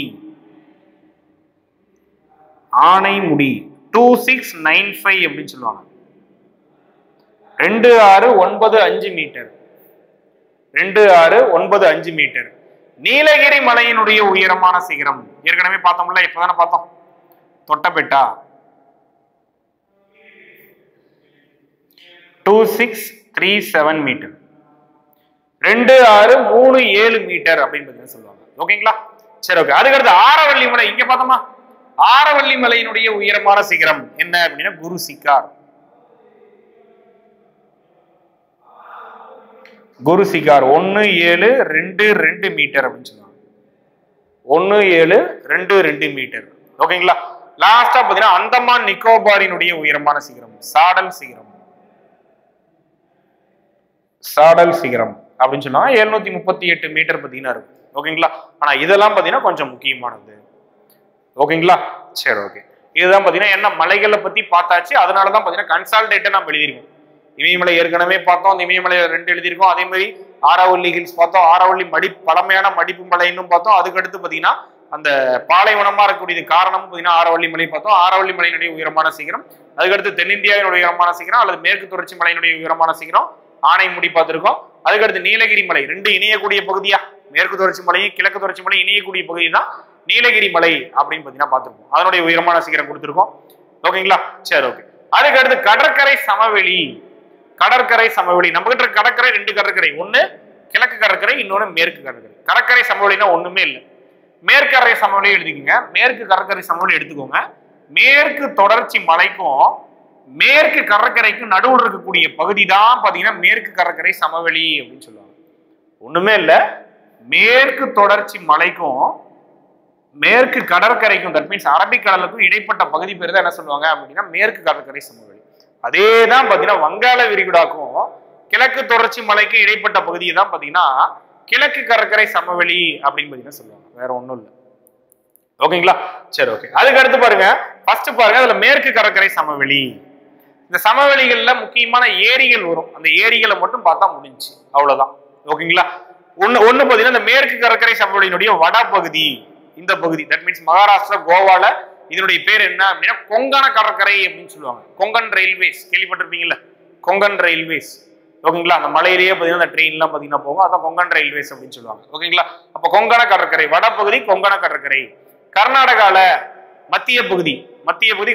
ஆனைமுடி 2695 அப்படின்னு சொல்லுவாங்க. 2695 மீட்டர். 2695 மீட்டர். நீலகிரி மலையினுடைய உயரமான சிகரம் ஏற்கனவே பார்த்தோம்ல, இப்பதானே பார்த்தோம், தொட்டபெட்டா. 2637 மீட்டர். 2637 மீட்டர் அப்படின்னு சொல்லுவாங்க. ஓகேங்களா? சரி, ஓகே. அதுக்கடுத்து ஆரவள்ளி மலை. இங்க பார்த்தோமா, ஆரவள்ளி மலையினுடைய உயரமான சிகரம் என்ன அப்படின்னா குரு சிகார். குரு சிகார் 1722 மீட்டர் அப்படின்னு சொல்லுவாங்க. 1722 மீட்டர். ஓகேங்களா? லாஸ்டா பாத்தீங்கன்னா அந்தமான் நிக்கோபாரினுடைய உயரமான சிகரம் சாடல் சிகரம். சாடல் சிகரம் அப்படின்னு சொன்னா 738 மீட்டர் பாத்தீங்கன்னா இருக்கும். ஓகேங்களா? ஆனா இதெல்லாம் பாத்தீங்கன்னா கொஞ்சம் முக்கியமானது. ஓகேங்களா? சரி, ஓகே. இதுதான் பாத்தீங்கன்னா என்ன மலைகளை பத்தி பார்த்தாச்சு. அதனாலதான் பாத்தீங்கன்னா கன்சால்டேட்டை நம்ம எழுதிருக்கோம். இமயமலை ஏற்கனவே பார்த்தோம், அந்த இமயமலை 2 எழுதியிருக்கோம். அதே மாதிரி ஆரவள்ளி ஹில்ஸ் பார்த்தோம், ஆரவள்ளி பழமையான மடிப்பு மலைன்னு பார்த்தோம். அதுக்கடுத்து பாத்தீங்கன்னா அந்த பாலைவனமா இருக்கக்கூடியது காரணம் பாத்தீங்கன்னா ஆரவள்ளி மலை பார்த்தோம். ஆரவள்ளி மலையினுடைய உயரமான சிகரம். அதுக்கடுத்து தென்னிந்தியாவினுடைய உயரமான சிகரம் அல்லது மேற்கு தொடர்ச்சி மலையினுடைய உயரமான சிகரம் ஆனைமுடி பார்த்திருக்கோம். அதுக்கடுத்து நீலகிரி மலை, 2 இணையக்கூடிய பகுதியா, மேற்கு தொடர்ச்சி மலையும் கிழக்கு தொடர்ச்சி மலையும் இணையக்கூடிய பகுதி தான் நீலகிரி மலை அப்படின்னு பாத்தீங்கன்னா பார்த்திருக்கோம். அதனுடைய உயரமான சிகரம் கொடுத்திருக்கோம். ஓகேங்களா? சரி, ஓகே. அதுக்கடுத்து கடற்கரை சமவெளி. கடற்கரை சமவெளி நம்ம கிட்ட கடற்கரை 2 கடற்கரை, ஒண்ணு கிழக்கு கடற்கரை, இன்னொன்னு மேற்கு கடற்கரை. கடற்கரை சமவெளினா ஒண்ணுமே இல்லை. மேற்கரை சமவெளி எடுத்துக்கோங்க, மேற்கு கடற்கரை சமவெளி எடுத்துக்கோங்க. மேற்கு தொடர்ச்சி மலைக்கும் மேற்கு கடற்கரைக்கும் நடுவில் இருக்கக்கூடிய பகுதி தான் பாத்தீங்கன்னா மேற்கு கடற்கரை சமவெளி அப்படின்னு சொல்லுவாங்க. ஒண்ணுமே இல்ல, மேற்கு தொடர்ச்சி மலைக்கும் மேற்கு கடற்கரைக்கும், தட் மீன்ஸ் அரபிக்கடலுக்கும் இடைப்பட்ட பகுதி பேர் தான் என்ன சொல்லுவாங்க அப்படின்னா மேற்கு கடற்கரை சமவெளி. அதேதான் பாத்தீங்கன்னா வங்காள விரிகுடாக்கும் கிழக்கு தொடர்ச்சி மலைக்கும் இடைப்பட்ட பகுதியை தான் பாத்தீங்கன்னா கிழக்கு கடற்கரை சமவெளி அப்படின்னு பாத்தீங்கன்னா சொல்லுவாங்க. வேற ஒண்ணும் இல்லை. ஓகேங்களா? சரி, ஓகே. அதுக்கு அடுத்து பாருங்க, ஃபர்ஸ்ட் பாருங்க, அதுல மேற்கு கடற்கரை சமவெளி. இந்த சமவெளிகள்ல முக்கியமான ஏரிகள் வரும். அந்த ஏரிகளை மட்டும் பார்த்தா முடிஞ்சு, அவ்வளவுதான். ஓகேங்களா? ஒண்ணு பாத்தீங்கன்னா இந்த மேற்கு கடற்கரை சமவெளியினுடைய வடபகுதி, இந்த பகுதி, தட் மீன்ஸ் மகாராஷ்டிரா கோவால இதனுடைய பேர் என்ன அப்படின்னா கொங்கண கடற்கரை அப்படின்னு சொல்லுவாங்க. கொங்கன் ரயில்வேஸ் கேள்விப்பட்டிருப்பீங்கல்ல, கொங்கன் ரயில்வேஸ். ஓகேங்களா? அந்த மலையிலேயே பாத்தீங்கன்னா அந்த ட்ரெயின் எல்லாம் பாத்தீங்கன்னா போகும், அதான் கொங்கன் ரயில்வேஸ் அப்படின்னு சொல்லுவாங்க. ஓகேங்களா? அப்ப கொங்கண கடற்கரை வடபகுதி, கொங்கண கடற்கரை. கர்நாடகால மத்திய பகுதி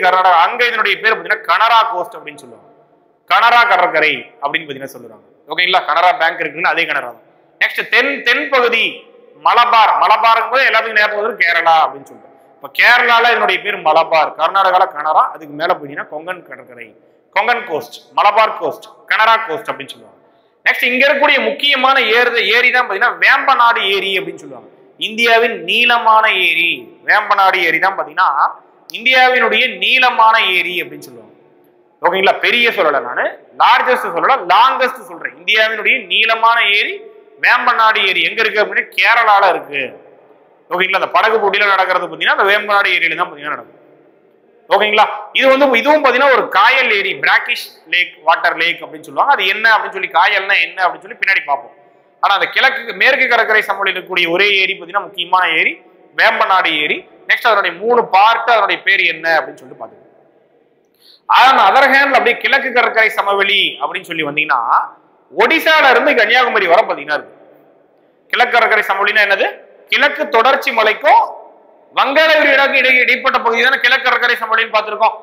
கர்நாடகா, அங்க இதனுடைய பேர் பாத்தீங்கன்னா கனரா கோஸ்ட் அப்படின்னு சொல்லுவாங்க. கனரா கடற்கரை அப்படின்னு பாத்தீங்கன்னா சொல்லுவாங்க. ஓகேங்களா? கனரா பேங்க் இருக்குன்னு அதே கனரா தான். நெக்ஸ்ட் தென் பகுதி மலபார். மலபாருக்கு போது எல்லாத்துக்கும் ஞாபகம் வரும் கேரளா அப்படின்னு சொல்லுவாங்க. இப்ப கேரளால இதனுடைய பேர் மலபார், கர்நாடகால கனரா, அதுக்கு மேல போயிட்டீங்கன்னா கொங்கன் கடற்கரை, Konkan coast, Malabar coast, Kanara coast அப்படின்னு சொல்லுவாங்க. நெக்ஸ்ட் இங்க இருக்கக்கூடிய முக்கியமான ஏரி தான் பாத்தீங்கன்னா வேம்பநாடு ஏரி அப்படின்னு சொல்லுவாங்க. இந்தியாவின் நீளமான ஏரி வேம்பநாடு ஏரி தான் பாத்தீங்கன்னா இந்தியாவினுடைய நீளமான ஏரி அப்படின்னு சொல்லுவாங்க. ஓகேங்களா? பெரிய சொல்லல, நானு லார்ஜஸ்ட் சொல்லல, லாங்கஸ்ட் சொல்றேன். இந்தியாவினுடைய நீளமான ஏரி வேம்பநாடு ஏரி எங்க இருக்கு அப்படின்னா கேரளால இருக்கு. ஓகேங்களா? அந்த படகு போட்டியில நடக்கிறது பாத்தீங்கன்னா அந்த வேம்பநாடு ஏரியில தான் பாத்தீங்கன்னா நடக்கும். ஓகேங்களா? இதுவும் பாத்தீங்கன்னா ஒரு காயல் ஏரி, பிராக்கிஷ் லேக், வாட்டர் லேக் அப்படின்னு சொல்லுவாங்க. அது என்ன அப்படின்னு சொல்லி, காயல்னா என்ன அப்படின்னு சொல்லி பின்னாடி பார்ப்போம். ஆனா அந்த மேற்கு கடற்கரை சமவெளியில் இருக்கக்கூடிய ஒரே ஏரி பாத்தீங்கன்னா முக்கியமான ஏரி வேம்பநாடு ஏரி. நெக்ஸ்ட் அதனுடைய 3 பார்ட், அதனுடைய பேர் என்ன அப்படின்னு சொல்லிட்டு பாத்துக்கோங்க. அதர் ஹேண்ட்ல அப்படியே கிழக்கு கடற்கரை சமவெளி அப்படின்னு சொல்லி வந்தீங்கன்னா ஒடிசால இருந்து கன்னியாகுமரி வர பாத்தீங்கன்னா இருக்கு. கிழக்கு கடற்கரை சமவெளினா என்னது? கிழக்கு தொடர்ச்சி மலைக்கும் வங்காள விரிகுடாவுக்கு இடைப்பட்ட பகுதி தானே கிழக்கு கடற்கரை சமவெளின்னு பார்த்திருக்கோம்.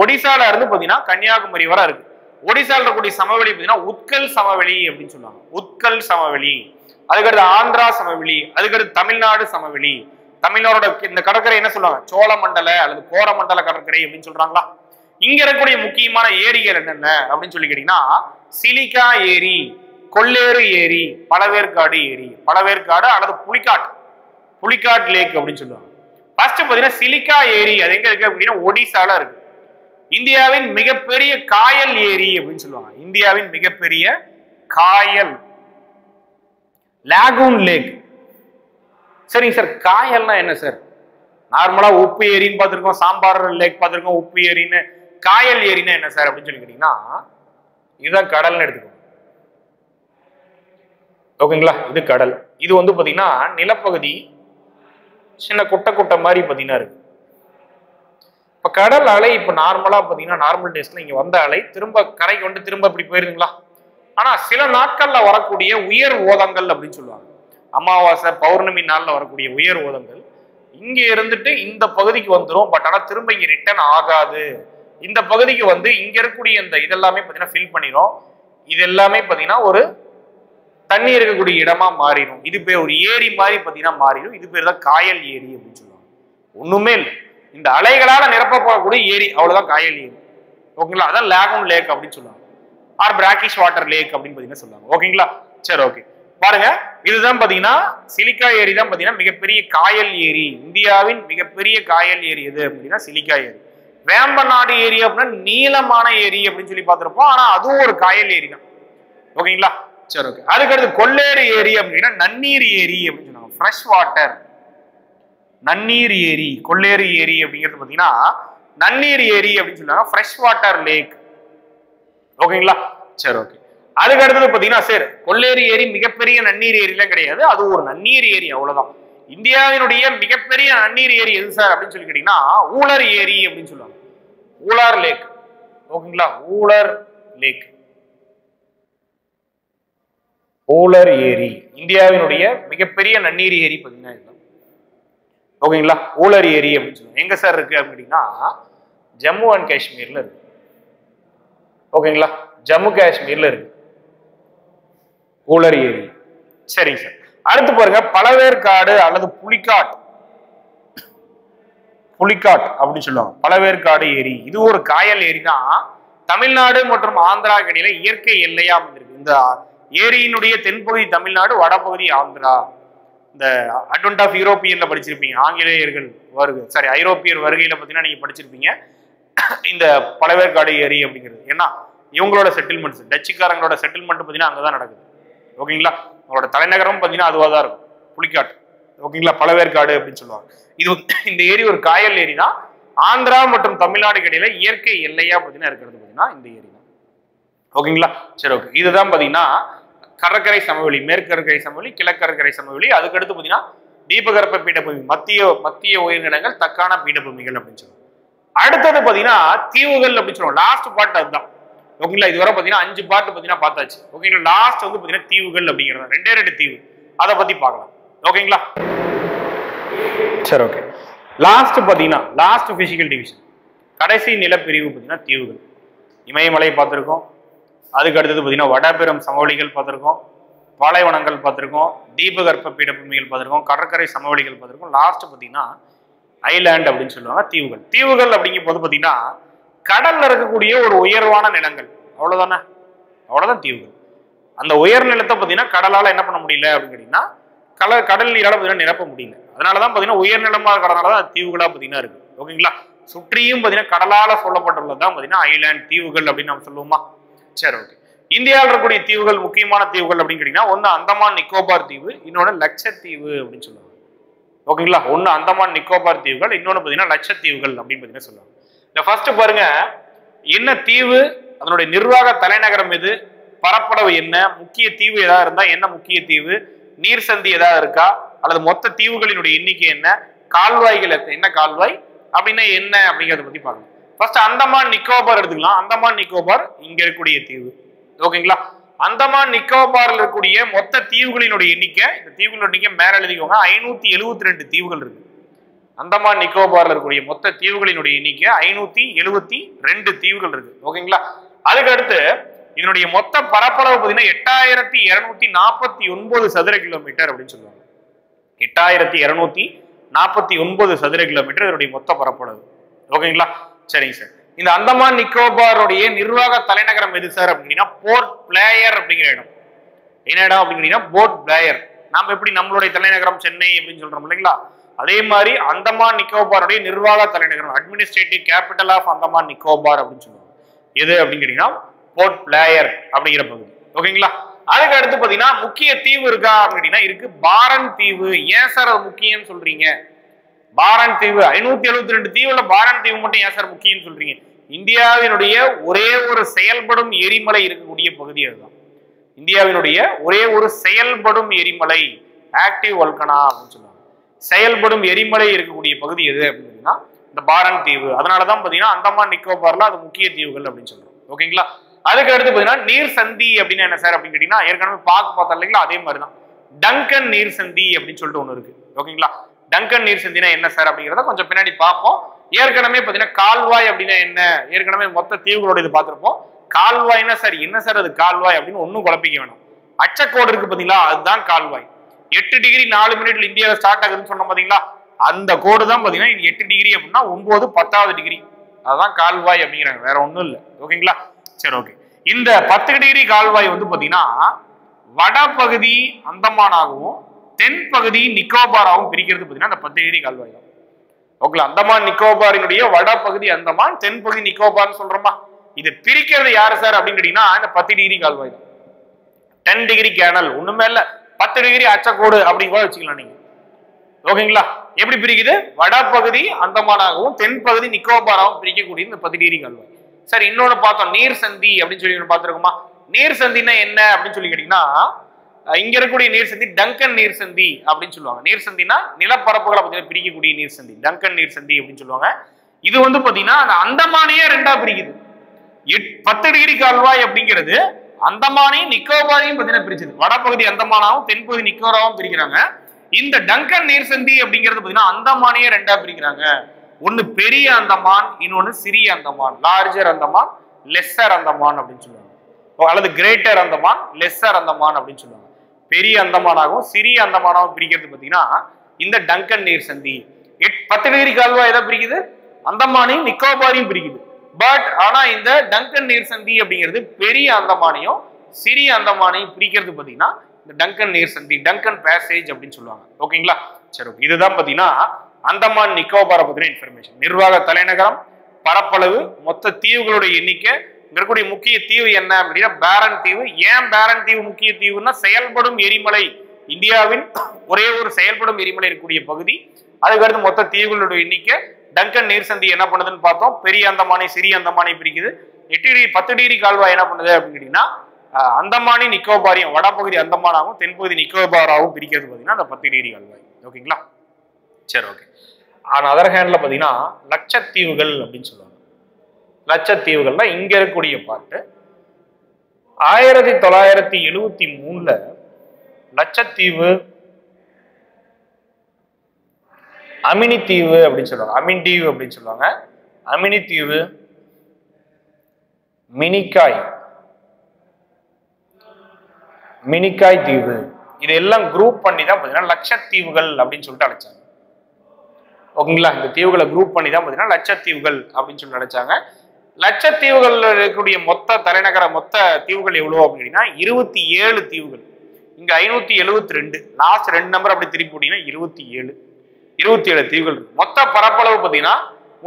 ஒடிசால இருந்து பாத்தீங்கன்னா கன்னியாகுமரி வர இருக்கு. ஒடிசால இருக்கக்கூடிய சமவெளி பாத்தீங்கன்னா உத்கல் சமவெளி அப்படின்னு சொல்லுவாங்க. உத்கல் சமவெளி. அதுக்கடுத்து ஆந்திரா சமவெளி, அதுக்கடுத்து தமிழ்நாடு சமவெளி. தமிழ்நாடோட இந்த கடற்கரை என்ன சொல்லுவாங்க? சோழமண்டல அல்லது கோரமண்டல கடற்கரை அப்படின்னு சொல்றாங்களா? இங்க இருக்கக்கூடிய முக்கியமான ஏரிகள் என்னென்ன அப்படின்னு சொல்லி கேட்டீங்கன்னா சிலிக்கா ஏரி, கொள்ளேறு ஏரி, பழவேற்காடு ஏரி. பழவேற்காடு அல்லது புலிக்காட் லேக் அப்படின்னு சொல்லுவாங்க. ஃபர்ஸ்ட் பாத்தீங்கன்னா சிலிக்கா ஏரி, அது எங்க இருக்கு அப்படின்னா ஒடிசால இருக்கு. இந்தியாவின் மிகப்பெரிய காயல் ஏரி அப்படின்னு சொல்லுவாங்க. இந்தியாவின் மிகப்பெரிய காயல், லாகூன் லேக். சரிங்க சார், காயல்னா என்ன சார்? நார்மலா உப்பு ஏரின்னு பார்த்திருக்கோம், சாம்பார் லேக் பார்த்திருக்கோம், உப்பு ஏரின்னு. காயல் ஏரின்னா என்ன சார் அப்படின்னு சொல்லி கேட்டீங்கன்னா இதுதான் கடல்னு எடுத்துக்கோங்க. ஓகேங்களா? இது கடல். இது பாத்தீங்கன்னா நிலப்பகுதி சின்ன குட்டை மாதிரி பாத்தீங்கன்னா இருக்கு. இப்ப கடல் அலை இப்ப நார்மலா பாத்தீங்கன்னா நார்மல் டேஸ்ல இங்க வந்த அலை திரும்ப கரைக்கு திரும்ப இப்படி போயிருதுங்களா? ஆனா சில நாட்கள்ல வரக்கூடிய உயர் ஓதங்கள் அப்படின்னு சொல்லுவாங்க. அமாவாசை பௌர்ணமி நாள்ல வரக்கூடிய உயர் ஓதங்கள் இங்க இருந்துட்டு இந்த பகுதிக்கு வந்துடும். பட் ஆனா திரும்ப இங்க ரிட்டர்ன் ஆகாது இந்த பகுதிக்கு வந்து இங்க இருக்கக்கூடிய இந்த இதெல்லாமே பார்த்தீங்கன்னா ஃபில் பண்ணிடும். இது எல்லாமே பார்த்தீங்கன்னா ஒரு தண்ணி இருக்கக்கூடிய இடமா மாறிடும். இது பேர் ஒரு ஏரி மாதிரி பார்த்தீங்கன்னா மாறிடும். இது பேர் தான் காயல் ஏரி அப்படின்னு சொல்லுவாங்க. ஒண்ணுமே இல்லை, இந்த அலைகளால நிரப்பப்படக்கூடிய ஏரி, அவ்வளவுதான் காயல் ஏரி. ஓகேங்களா? அதான் லேகூன் லேக் அப்படின்னு சொல்லுவாங்க, ஆர் பிராக்கிஷ் வாட்டர் லேக் அப்படின்னு பார்த்தீங்கன்னா சொல்லுவாங்க. ஓகேங்களா? சரி, ஓகே. பாருங்க, இதுதான் பாத்தீங்கன்னா சிலிக்கா ஏரி தான் பாத்தீங்கன்னா மிகப்பெரிய காயல் ஏரி. இந்தியாவின் மிகப்பெரிய காயல் ஏரி எது அப்படின்னா சிலிக்கா ஏரி. வேம்பநாடு ஏரி அப்படின்னா நீளமான ஏரி அப்படின்னு சொல்லி பார்த்திருப்போம். ஆனா அதுவும் ஒரு காயல் ஏரி தான். ஓகேங்களா? சரி, ஓகே. அதுக்கடுத்து கொள்ளேறு ஏரி அப்படின்னா நன்னீர் ஏரி அப்படின்னு சொன்னாங்க, ஃப்ரெஷ் வாட்டர். நன்னீர் ஏரி, கொள்ளேறு ஏரி அப்படிங்கிறது பாத்தீங்கன்னா நன்னீர் ஏரி அப்படின்னு சொன்னாங்க, ஃப்ரெஷ் வாட்டர் லேக். ஓகேங்களா? சரி, ஓகே. அதுக்கு அடுத்தது பாத்தீங்கன்னா சார் கொள்ளேறு ஏரி மிகப்பெரிய நன்னீர் ஏரிலாம் கிடையாது, அது ஒரு நன்னீர் ஏரி, அவ்வளவுதான். இந்தியாவினுடைய மிகப்பெரிய நன்னீர் ஏரி எது சார் அப்படின்னு சொல்லி கேட்டீங்கன்னா ஊலர் ஏரி அப்படின்னு சொல்லுவாங்க, ஊலார் லேக். ஓகேங்களா? ஊலர் லேக், ஊலர் ஏரி இந்தியாவினுடைய மிகப்பெரிய நன்னீர் ஏரி பாத்தீங்கன்னா இதுதான். ஓகேங்களா? ஊலர் ஏரி அப்படின்னு சொல்லுவாங்க. எங்க சார் இருக்கு அப்படின்னா ஜம்மு அண்ட் காஷ்மீர்ல இருக்கு. ஓகேங்களா? ஜம்மு காஷ்மீர்ல இருக்கு ஊலர் ஏரி. சரிங்க சார். அடுத்து பாருங்க பழவேற்காடு அல்லது புலிக்காட், புலிக்காட் அப்படின்னு சொல்லுவாங்க, பழவேற்காடு ஏரி. இது ஒரு காயல் ஏரி தான். தமிழ்நாடு மற்றும் ஆந்திரா இடையில இயற்கை எல்லையா அமைந்திருக்கு. இந்த ஏரியினுடைய தென்பகுதி தமிழ்நாடு, வடபகுதி ஆந்திரா. இந்த அட்வென்ட் ஆஃப் யூரோப்பியன்ல படிச்சிருப்பீங்க, ஆங்கிலேயர்கள் வருகை, சாரி ஐரோப்பியர் வருகையில பார்த்தீங்கன்னா நீங்க படிச்சிருப்பீங்க இந்த பழவேற்காடு ஏரி அப்படிங்கிறது. ஏன்னா இவங்களோட செட்டில்மெண்ட்ஸ், டச்சுக்காரங்களோட செட்டில்மெண்ட் பார்த்தீங்கன்னா அங்கதான் நடக்குது. ஓகேங்களா? அவங்களோட தலைநகரம் பார்த்தீங்கன்னா அதுவாக தான் இருக்கும், புலிக்காட். ஓகேங்களா? பழவேற்காடு அப்படின்னு சொல்லுவாங்க. இது இந்த ஏரி ஒரு காயல் ஏரி தான். ஆந்திரா மற்றும் தமிழ்நாடு இடையில இயற்கை எல்லையா பார்த்தீங்கன்னா இருக்கிறது பார்த்தீங்கன்னா இந்த ஏரி தான். ஓகேங்களா? சரி, ஓகே. இதுதான் பார்த்தீங்கன்னா கடற்கரை சமவெளி, மேற்கு கடற்கரை சமவெளி, கிழக்கடற்கரை சமவெளி. அதுக்கடுத்து பார்த்தீங்கன்னா தீபகற்ப பீடபூமி, மத்திய உயர்நிலங்கள், தக்கான பீடபூமிகள் அப்படின்னு சொல்லுவாங்க. அடுத்தது பார்த்தீங்கன்னா தீவுகள் அப்படின்னு சொல்லுவாங்க. லாஸ்ட் பார்ட் அதுதான். ஓகேங்களா? இதுவரை பார்த்தீங்கன்னா 5 பார்ட் பார்த்தீங்கன்னா பார்த்தாச்சு. ஓகேங்களா? லாஸ்ட் வந்து பார்த்தீங்கன்னா தீவுகள் அப்படிங்கிறது, 2 தீவு, அதை பத்தி பார்க்கலாம். ஓகேங்களா? சரி, ஓகே. லாஸ்ட் பார்த்தீங்கன்னா லாஸ்ட் பிசிக்கல் டிவிஷன், கடைசி நிலப்பிரிவு பார்த்தீங்கன்னா தீவுகள். இமயமலை பார்த்துருக்கோம், அதுக்கு அடுத்தது பார்த்தீங்கன்னா வடபெரும் சமவெளிகள் பார்த்துருக்கோம், பாலைவனங்கள் பார்த்துருக்கோம், தீபகற்ப பீடபூமிகள் பார்த்துருக்கோம், கடற்கரை சமவெளிகள் பார்த்துருக்கோம். லாஸ்ட் பார்த்தீங்கன்னா ஐலாண்ட் அப்படின்னு சொல்லுவாங்க, தீவுகள். தீவுகள் அப்படிங்கும் போது பார்த்தீங்கன்னா கடல்ல இருக்கக்கூடிய ஒரு உயர்வான நிலங்கள், அவ்வளவுதானே, அவ்வளவுதான் தீவுகள். அந்த உயர் நிலத்தை பார்த்தீங்கன்னா கடலால என்ன பண்ண முடியல அப்படின்னு கேட்டீங்கன்னா கடல் நீரால பார்த்தீங்கன்னா நிரப்ப முடியல. அதனாலதான் பார்த்தீங்கன்னா உயர்நிலமா இருக்கிறதுனாலதான் தீவுகளா பார்த்தீங்கன்னா இருக்கு. ஓகேங்களா? சுற்றியும் பார்த்தீங்கன்னா கடலால சொல்லப்பட்டுள்ளதான் பார்த்தீங்கன்னா ஐலாண்ட், தீவுகள் அப்படின்னு நம்ம சொல்லுவோமா? சரி, ஓகே. இந்தியாவில் இருக்கக்கூடிய தீவுகள், முக்கியமான தீவுகள் அப்படின்னு கேட்டீங்கன்னா ஒன்னு அந்தமான் நிக்கோபார் தீவு, இன்னொன்னு லட்சத்தீவு அப்படின்னு சொல்லுவாங்க. ஓகேங்களா? ஒன்னு அந்தமான் நிக்கோபார் தீவுகள், இன்னொன்னு பார்த்தீங்கன்னா லட்சத்தீவுகள் அப்படின்னு பார்த்தீங்கன்னா சொல்லுவாங்க. இந்த ஃபர்ஸ்ட் பாருங்க, என்ன தீவு, அதனுடைய நிர்வாக தலைநகரம் எது, பரப்பளவு என்ன, முக்கிய தீவு ஏதாவது இருந்தா என்ன முக்கிய தீவு, நீர் சந்தி ஏதாவது இருக்கா, அல்லது மொத்த தீவுகளினுடைய எண்ணிக்கை என்ன, கால்வாய்கள் என்ன கால்வாய் அப்படின்னா என்ன அப்படிங்கிறத பத்தி பாருங்க. ஃபர்ஸ்ட் அந்தமான் நிக்கோபார் எடுத்துக்கலாம். அந்தமான் நிக்கோபார் இங்க இருக்கக்கூடிய தீவு. ஓகேங்களா? அந்தமான் நிக்கோபார்ல இருக்கக்கூடிய மொத்த தீவுகளினுடைய எண்ணிக்கை, இந்த தீவுகளோட எண்ணிக்கை மேல எழுதிக்கோங்க, 572 தீவுகள் இருக்கு. அந்தமான் நிக்கோபார்ல இருக்கக்கூடிய மொத்த தீவுகளினுடைய எண்ணிக்கை 572 தீவுகள் இருக்கு. ஓகேங்களா? அதுக்கு அடுத்து இதனுடைய மொத்த பரப்பளவு பார்த்தீங்கன்னா 8249 சதுர கிலோமீட்டர் அப்படின்னு சொல்லுவாங்க. 8249 சதுர கிலோமீட்டர் இதனுடைய மொத்த பரப்பளவு. ஓகேங்களா? சரிங்க சார். இந்த அந்தமான் நிக்கோபாருடைய நிர்வாக தலைநகரம் எது சார் அப்படின்னா போர்ட் பிளேயர் அப்படிங்கிற இடம். என்ன இடம் அப்படின்னா போர்ட் பிளேயர். நாம எப்படி நம்மளுடைய தலைநகரம் சென்னை அப்படின்னு சொல்றோம் இல்லைங்களா? அதே மாதிரி அந்தமான் நிக்கோபாருடைய நிர்வாக தலைநகரம், administrative capital of Andaman Nicobar அப்படின்னு சொல்லுவாங்க. எது அப்படின்னு கேட்டீங்கன்னா போர்ட் பிளேயர் அப்படிங்கிற பகுதி. ஓகேங்களா? அதுக்கு அடுத்து பாத்தீங்கன்னா முக்கிய தீவு இருக்கா அப்படின்னா இருக்கு, பாரன் தீவு. ஏன் சார் அது முக்கியம்னு சொல்றீங்க? பாரன் தீவு 572 தீவுல பாரன் தீவு மட்டும் ஏன் சார் முக்கியம்னு சொல்றீங்க? இந்தியாவினுடைய ஒரே ஒரு செயல்படும் எரிமலை இருக்கக்கூடிய பகுதி அதுதான். இந்தியாவினுடைய ஒரே ஒரு செயல்படும் எரிமலை, ஆக்டிவ் வல்கனா அப்படின்னு சொல்லுவாங்க. செயல்படும் எரிமலை இருக்கக்கூடிய பகுதி எது அப்படின்னா இந்த பாரன் தீவு. அதனாலதான் பாத்தீங்கன்னா அந்தமான் நிக்கோபார்ல அது முக்கிய தீவுகள் அப்படின்னு சொல்றோம். ஓகேங்களா? அதுக்கு அடுத்து பாத்தீங்கன்னா நீர் சந்தி அப்படின்னு என்ன சார் அப்படின்னு கேட்டீங்கன்னா ஏற்கனவே பார்த்தோம் இல்லைங்களா? அதே மாதிரிதான் டங்கன் நீர் சந்தி அப்படின்னு சொல்லிட்டு ஒண்ணு இருக்கு. ஓகேங்களா? டங்கன் நீர் சந்தினா என்ன சார் அப்படிங்கிறத கொஞ்சம் பின்னாடி பார்ப்போம். ஏற்கனவே பாத்தீங்கன்னா கால்வாய் அப்படின்னா என்ன, ஏற்கனவே மொத்த தீவுகளோட இது பார்த்திருப்போம். கால்வாய்னா சரி என்ன சார் அது கால்வாய் அப்படின்னு ஒன்னும் குழப்பிக்க வேணும். அச்சக்கோடு இருக்கு பாத்தீங்களா, அதுதான் கால்வாய். 8 டிகிரி 4 மினிட்ல இந்தியாவில் ஸ்டார்ட் ஆகுதுன்னு சொன்ன பாத்தீங்களா, அந்த கோடு தான் பாத்தீங்கன்னா 8 டிகிரி அப்படின்னா 9 10வது டிகிரி, அதுதான் கால்வாய் அப்படிங்கிறாங்க, வேற ஒண்ணும் இல்லை. ஓகேங்களா, சரி ஓகே. இந்த 10 டிகிரி கால்வாய் வந்து பாத்தீங்கன்னா வடபகுதி அந்தமானாகவும் தென்பகுதி நிக்கோபாராகவும் பிரிக்கிறது பாத்தீங்கன்னா அந்த 10 டிகிரி கால்வாய் தான். ஓகேங்களா, அந்தமான் நிக்கோபாரினுடைய வடபகுதி அந்தமான், தென்பகுதி நிக்கோபார்னு சொல்றோமா, இது பிரிக்கிறது யாரு சார் அப்படின்னு கேட்டீங்கன்னா இந்த 10 டிகிரி கால்வாய் தான். 10 டிகிரி கேனல் ஒண்ணுமே இல்ல, 10 டிகிரி அச்சக்கோடு அப்படி கூட வச்சுக்கலாம் நீங்க. ஓகேங்களா, எப்படி பிரிக்குது, வடபகுதி அந்தமானாகவும் தென்பகுதி நிக்கோபாராகவும் பிரிக்கக்கூடிய இந்த 10 டிகிரி கால்வாய். சரி, இன்னொன்னு பார்த்தோம் நீர் சந்தி அப்படின்னு சொல்லி பார்த்திருக்கோமா. நீர் சந்தினா என்ன அப்படின்னு சொல்லி கேட்டீங்கன்னா, இங்க இருக்கக்கூடிய நீர் சந்தி டங்கன் நீர் சந்தி அப்படின்னு சொல்லுவாங்க. நீர் சந்தினா நிலப்பரப்புகளை பத்தி பிரிக்கக்கூடிய நீர் சந்தி, டங்கன் நீர் சந்தி அப்படின்னு சொல்லுவாங்க. இது வந்து பாத்தீங்கன்னா அந்த அந்தமானையே ரெண்டா பிரிக்குது. 10 டிகிரி கால்வாய் அப்படிங்கிறது அந்தமானையும் நிக்கோபாரையும் பாத்தீங்கன்னா பிரிச்சது. வடபகுதி அந்தமானாவும் தென்பகுதி நிக்கோபாராவும் பிரிக்கிறாங்க. இந்த டங்கன் நீர் சந்தி அப்படிங்கிறது பாத்தீங்கன்னா அந்தமானையே ரெண்டா பிரிக்கிறாங்க. ஒன்னு பெரிய அந்தமான், இன்னொன்னு சிறிய அந்தமான், லார்ஜர் அந்தமான், லெஸ்ஸர் அந்தமான் அப்படின்னு சொல்லுவாங்க. அல்லது கிரேட்டர் அந்தமான், லெஸ்ஸர் அந்தமான் அப்படின்னு சொல்லுவாங்க. பெரிய அந்தமானாகவும் சிறிய அந்தமானாகவும் பிரிக்கிறது பாத்தீங்கன்னா இந்த டங்கன் நீர் சந்தி. 10 டிகிரி கால்வாய் எதை பிரிக்குது, அந்தமானையும் நிக்கோபாரையும் பிரிக்குது. பட் ஆனா இந்த டங்கன் நீர் சந்தி அப்படிங்கிறது பெரிய அந்தமானையும் சிறிய அந்தமானையும் பிரிக்கிறது பாத்தீங்கன்னா இந்த டங்கன் நீர் சந்தி, டங்கன் பேசேஜ் அப்படின்னு சொல்லுவாங்க. ஓகேங்களா, சரி ஓகே. இதுதான் பாத்தீங்கன்னா அந்தமான் நிக்கோபாரை பத்தின இன்ஃபர்மேஷன். நிர்வாக தலைநகரம், பரப்பளவு, மொத்த தீவுகளுடைய எண்ணிக்கை, இருக்கக்கூடிய முக்கிய தீவு என்ன அப்படின்னா பேரன் தீவு. ஏன் பேரன் தீவு முக்கிய தீவுன்னா செயல்படும் எரிமலை, இந்தியாவின் ஒரே ஒரு செயல்படும் எரிமலை இருக்கக்கூடிய பகுதி. அதுக்கடுத்து மொத்த தீவுகளுடைய எண்ணிக்கை. டங்கன் நீர் சந்தி என்ன பண்ணுதுன்னு பார்த்தோம், பெரிய அந்தமானை சிறிய அந்தமானை பிரிக்குது. 10 டிகிரி கால்வாய் என்ன பண்ணுது அப்படின்னு கேட்டீங்கன்னா அந்தமானி நிக்கோபாரையும் வடபகுதி அந்தமானாகவும் தென்பகுதி நிக்கோபாராவும் பிரிக்கிறது பாத்தீங்கன்னா அந்த 10 டிகிரி கால்வாய். ஓகேங்களா, சரி ஓகே. ஆனா அதர் ஹேண்ட்ல பாத்தீங்கன்னா லட்சத்தீவுகள் அப்படின்னு சொல்லுவாங்க. லட்சத்தீவுகள்னா இங்க இருக்கக்கூடிய பாட்டு 1973ல லட்சத்தீவு அமினி தீவு அப்படின்னு சொல்லுவாங்க, அமின் தீவு அப்படின்னு சொல்லுவாங்க. அமினி தீவு, மினிக்காய், மினிக்காய் தீவு, இதெல்லாம் குரூப் பண்ணி தான் பாத்தீங்கன்னா லட்சத்தீவுகள் அப்படின்னு சொல்லிட்டு அழைச்சாங்க. ஓகேங்களா, இந்த தீவுகளை குரூப் பண்ணி தான் பாத்தீங்கன்னா லட்சத்தீவுகள் அப்படின்னு சொல்லி அழைச்சாங்க. லட்சத்தீவுகள் இருக்கக்கூடிய மொத்த தலைநகர மொத்த தீவுகள் எவ்வளவு அப்படின்னா 27 தீவுகள். இங்க 572, லாஸ்ட் 2 நம்பர் அப்படி திருப்பி போட்டீங்கன்னா 27 தீவுகள். மொத்த பரப்பளவு பாத்தீங்கன்னா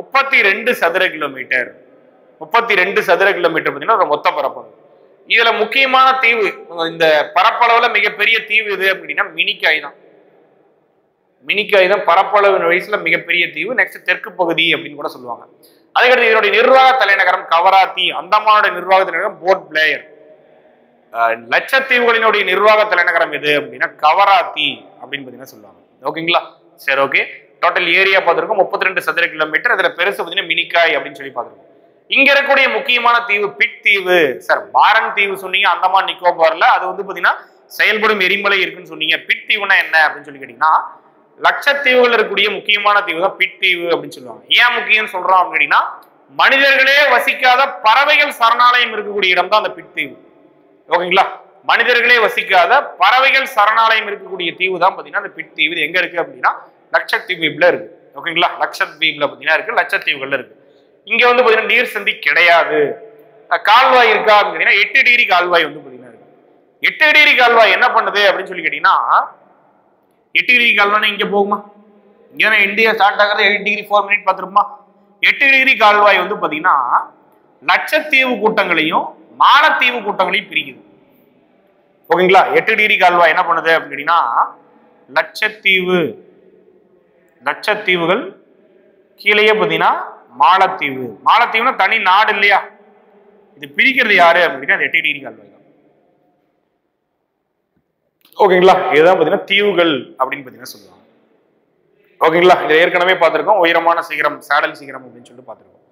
32 சதுர கிலோமீட்டர். 32 சதுர கிலோமீட்டர் பாத்தீங்கன்னா ஒரு மொத்த பரப்பளவு. இதுல முக்கியமான தீவு, இந்த பரப்பளவுல மிகப்பெரிய தீவு எது அப்படின்னா மினிக்காய் தான். மினிக்காய் தான் பரப்பளவு வயசுல மிகப்பெரிய தீவு. நெக்ஸ்ட் தெற்கு பகுதி அப்படின்னு கூட சொல்லுவாங்க. அதுக்கடுத்து இதனுடைய நிர்வாக தலைநகரம் கவராத்தி, அந்தமானுடைய நிர்வாக தலைநகரம் போர்ட் பிளேயர். லட்சத்தீவுகளினுடைய நிர்வாக தலைநகரம் எது அப்படின்னா கவராத்தி அப்படின்னு பாத்தீங்கன்னா சொல்லுவாங்க. ஓகேங்களா, சரி ஓகே. டோட்டல் ஏரியா பார்த்திருக்கோம் 32 சதுர கிலோமீட்டர். அதுல பெருசு பாத்தீங்கன்னா மினிக்காய் அப்படின்னு சொல்லி பார்த்திருக்கோம். இங்க இருக்கக்கூடிய முக்கியமான தீவு பிட் தீவு. சார் பாரன் தீவு சொன்னீங்க அந்தமான் நிக்கோபார்ல, அது வந்து பாத்தீங்கன்னா செயல்படும் எரிமலை இருக்குன்னு சொன்னீங்க. பிட் தீவுனா என்ன அப்படின்னு சொல்லி கேட்டீங்கன்னா லட்சத்தீவுகள் இருக்கக்கூடிய முக்கியமான தீவு தான் பிட் தீவு அப்படின்னு சொல்லுவாங்க. ஏன் முக்கியம் சொல்றோம் அப்படின்னா மனிதர்களே வசிக்காத பறவைகள் சரணாலயம் இருக்கக்கூடிய இடம் தான் அந்த பிட் தீவு. ஓகேங்களா, மனிதர்களே வசிக்காத பறவைகள் சரணாலயம் இருக்கக்கூடிய தீவு தான் பாத்தீங்கன்னா அந்த பிட் தீவு. எங்க இருக்கு அப்படின்னா லட்சத்தீவுல இருக்கு. ஓகேங்களா, லட்சத்தீவுல பாத்தீங்கன்னா இருக்கு, லட்சத்தீவுகள்ல இருக்கு. இங்க வந்து பாத்தீங்கன்னா நீர் சந்தி கிடையாது. கால்வாய் இருக்கா அப்படின்னு 8 டிகிரி கால்வாய் வந்து பாத்தீங்கன்னா இருக்கு. 8 டிகிரி கால்வாய் என்ன பண்ணுது அப்படின்னு சொல்லி கேட்டீங்கன்னா 8 டிகிரி கால்வாய் இங்க போகுமா, இங்க இந்தியா ஸ்டார்ட் ஆகிறது 8 டிகிரி 4 மினிட் பார்த்துருப்போமா. 8 டிகிரி கால்வாய் வந்து பாத்தீங்கன்னா லட்சத்தீவு கூட்டங்களையும் மாலத்தீவு கூட்டங்களையும் பிரிக்குது. ஓகேங்களா, 8 டிகிரி கால்வாய் என்ன பண்ணுது அப்படின்னா லட்சத்தீவுகள் கீழேயே பாத்தீங்கன்னா மாலத்தீவு. மாலத்தீவுனா தனி நாடு இல்லையா, இது பிரிக்கிறது யாரு அப்படின்னா 8 டிகிரி கால்வாய் தான். ஓகேங்களா, இதுதான் பாத்தீங்கன்னா தீவுகள் அப்படின்னு பாத்தீங்கன்னா சொல்லுவாங்க. ஓகேங்களா, இதை ஏற்கனவே பார்த்திருக்கோம், உயரமான சிகரம் சேடல் சிகரம் அப்படின்னு சொல்லிட்டு பார்த்திருக்கோம்.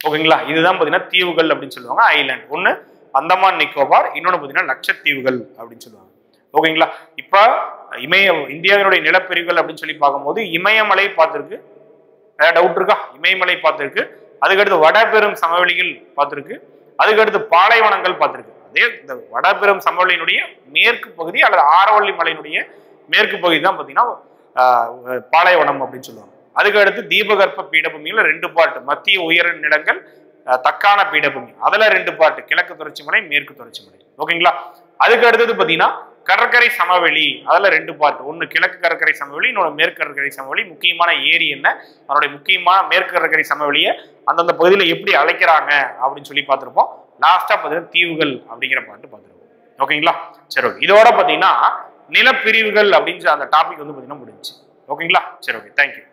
ஓகேங்களா, இதுதான் பாத்தீங்கன்னா தீவுகள் அப்படின்னு சொல்லுவாங்க. ஐலாண்ட் ஒண்ணு அந்தமான் நிக்கோபார், இன்னொன்னு பாத்தீங்கன்னா லட்சத்தீவுகள் அப்படின்னு சொல்லுவாங்க. ஓகேங்களா, இப்ப இந்தியாவினுடைய நிலப்பிரிவுகள் அப்படின்னு சொல்லி பார்க்கும்போது இமயமலை பார்த்திருக்கு, ஏதாவது டவுட் இருக்கா? இமயமலை பார்த்துருக்கு, அதுக்கடுத்து வடபெரும் சமவெளிகள் பார்த்துருக்கு, அதுக்கடுத்து பாலைவனங்கள் பார்த்துருக்கு. அதே இந்த வடபெரும் சமவெளியினுடைய மேற்கு பகுதி அல்லது ஆரவள்ளி மலையினுடைய மேற்கு பகுதி தான் பார்த்தீங்கன்னா பாலைவனம் அப்படின்னு சொல்லுவாங்க. அதுக்கு அடுத்து தீபகற்ப பீடபூமியில 2 பார்ட், மத்திய உயர நிலங்கள், தக்கான பீடபூமி, அதுல 2 பார்ட், கிழக்கு தொடர்ச்சி மலை, மேற்கு தொடர்ச்சி மலை. ஓகேங்களா? அதுக்கு அடுத்தது பார்த்தீங்கன்னா கடற்கரை சமவெளி, அதுல 2 பார்ட், ஒன்னு கிழக்கு கடற்கரை சமவெளி, இன்னொரு மேற்கு கடற்கரை சமவெளி. முக்கியமான ஏரி என்ன, அதனுடைய முக்கியமான மேற்கு கடற்கரை சமவெளியை அந்தந்த பகுதியில் எப்படி அழைக்கிறாங்க அப்படின்னு சொல்லி பார்த்துருப்போம். லாஸ்டா பார்த்தீங்கன்னா தீவுகள் அப்படிங்கிற பாட்டு பார்த்துருப்போம். ஓகேங்களா? சரி, ஓகே. இதோட பார்த்தீங்கன்னா நிலப்பிரிவுகள் அப்படின்ற அந்த டாபிக் வந்து பார்த்தீங்கன்னா முடிஞ்சு. ஓகேங்களா? சரி, ஓகே. தேங்க்யூ.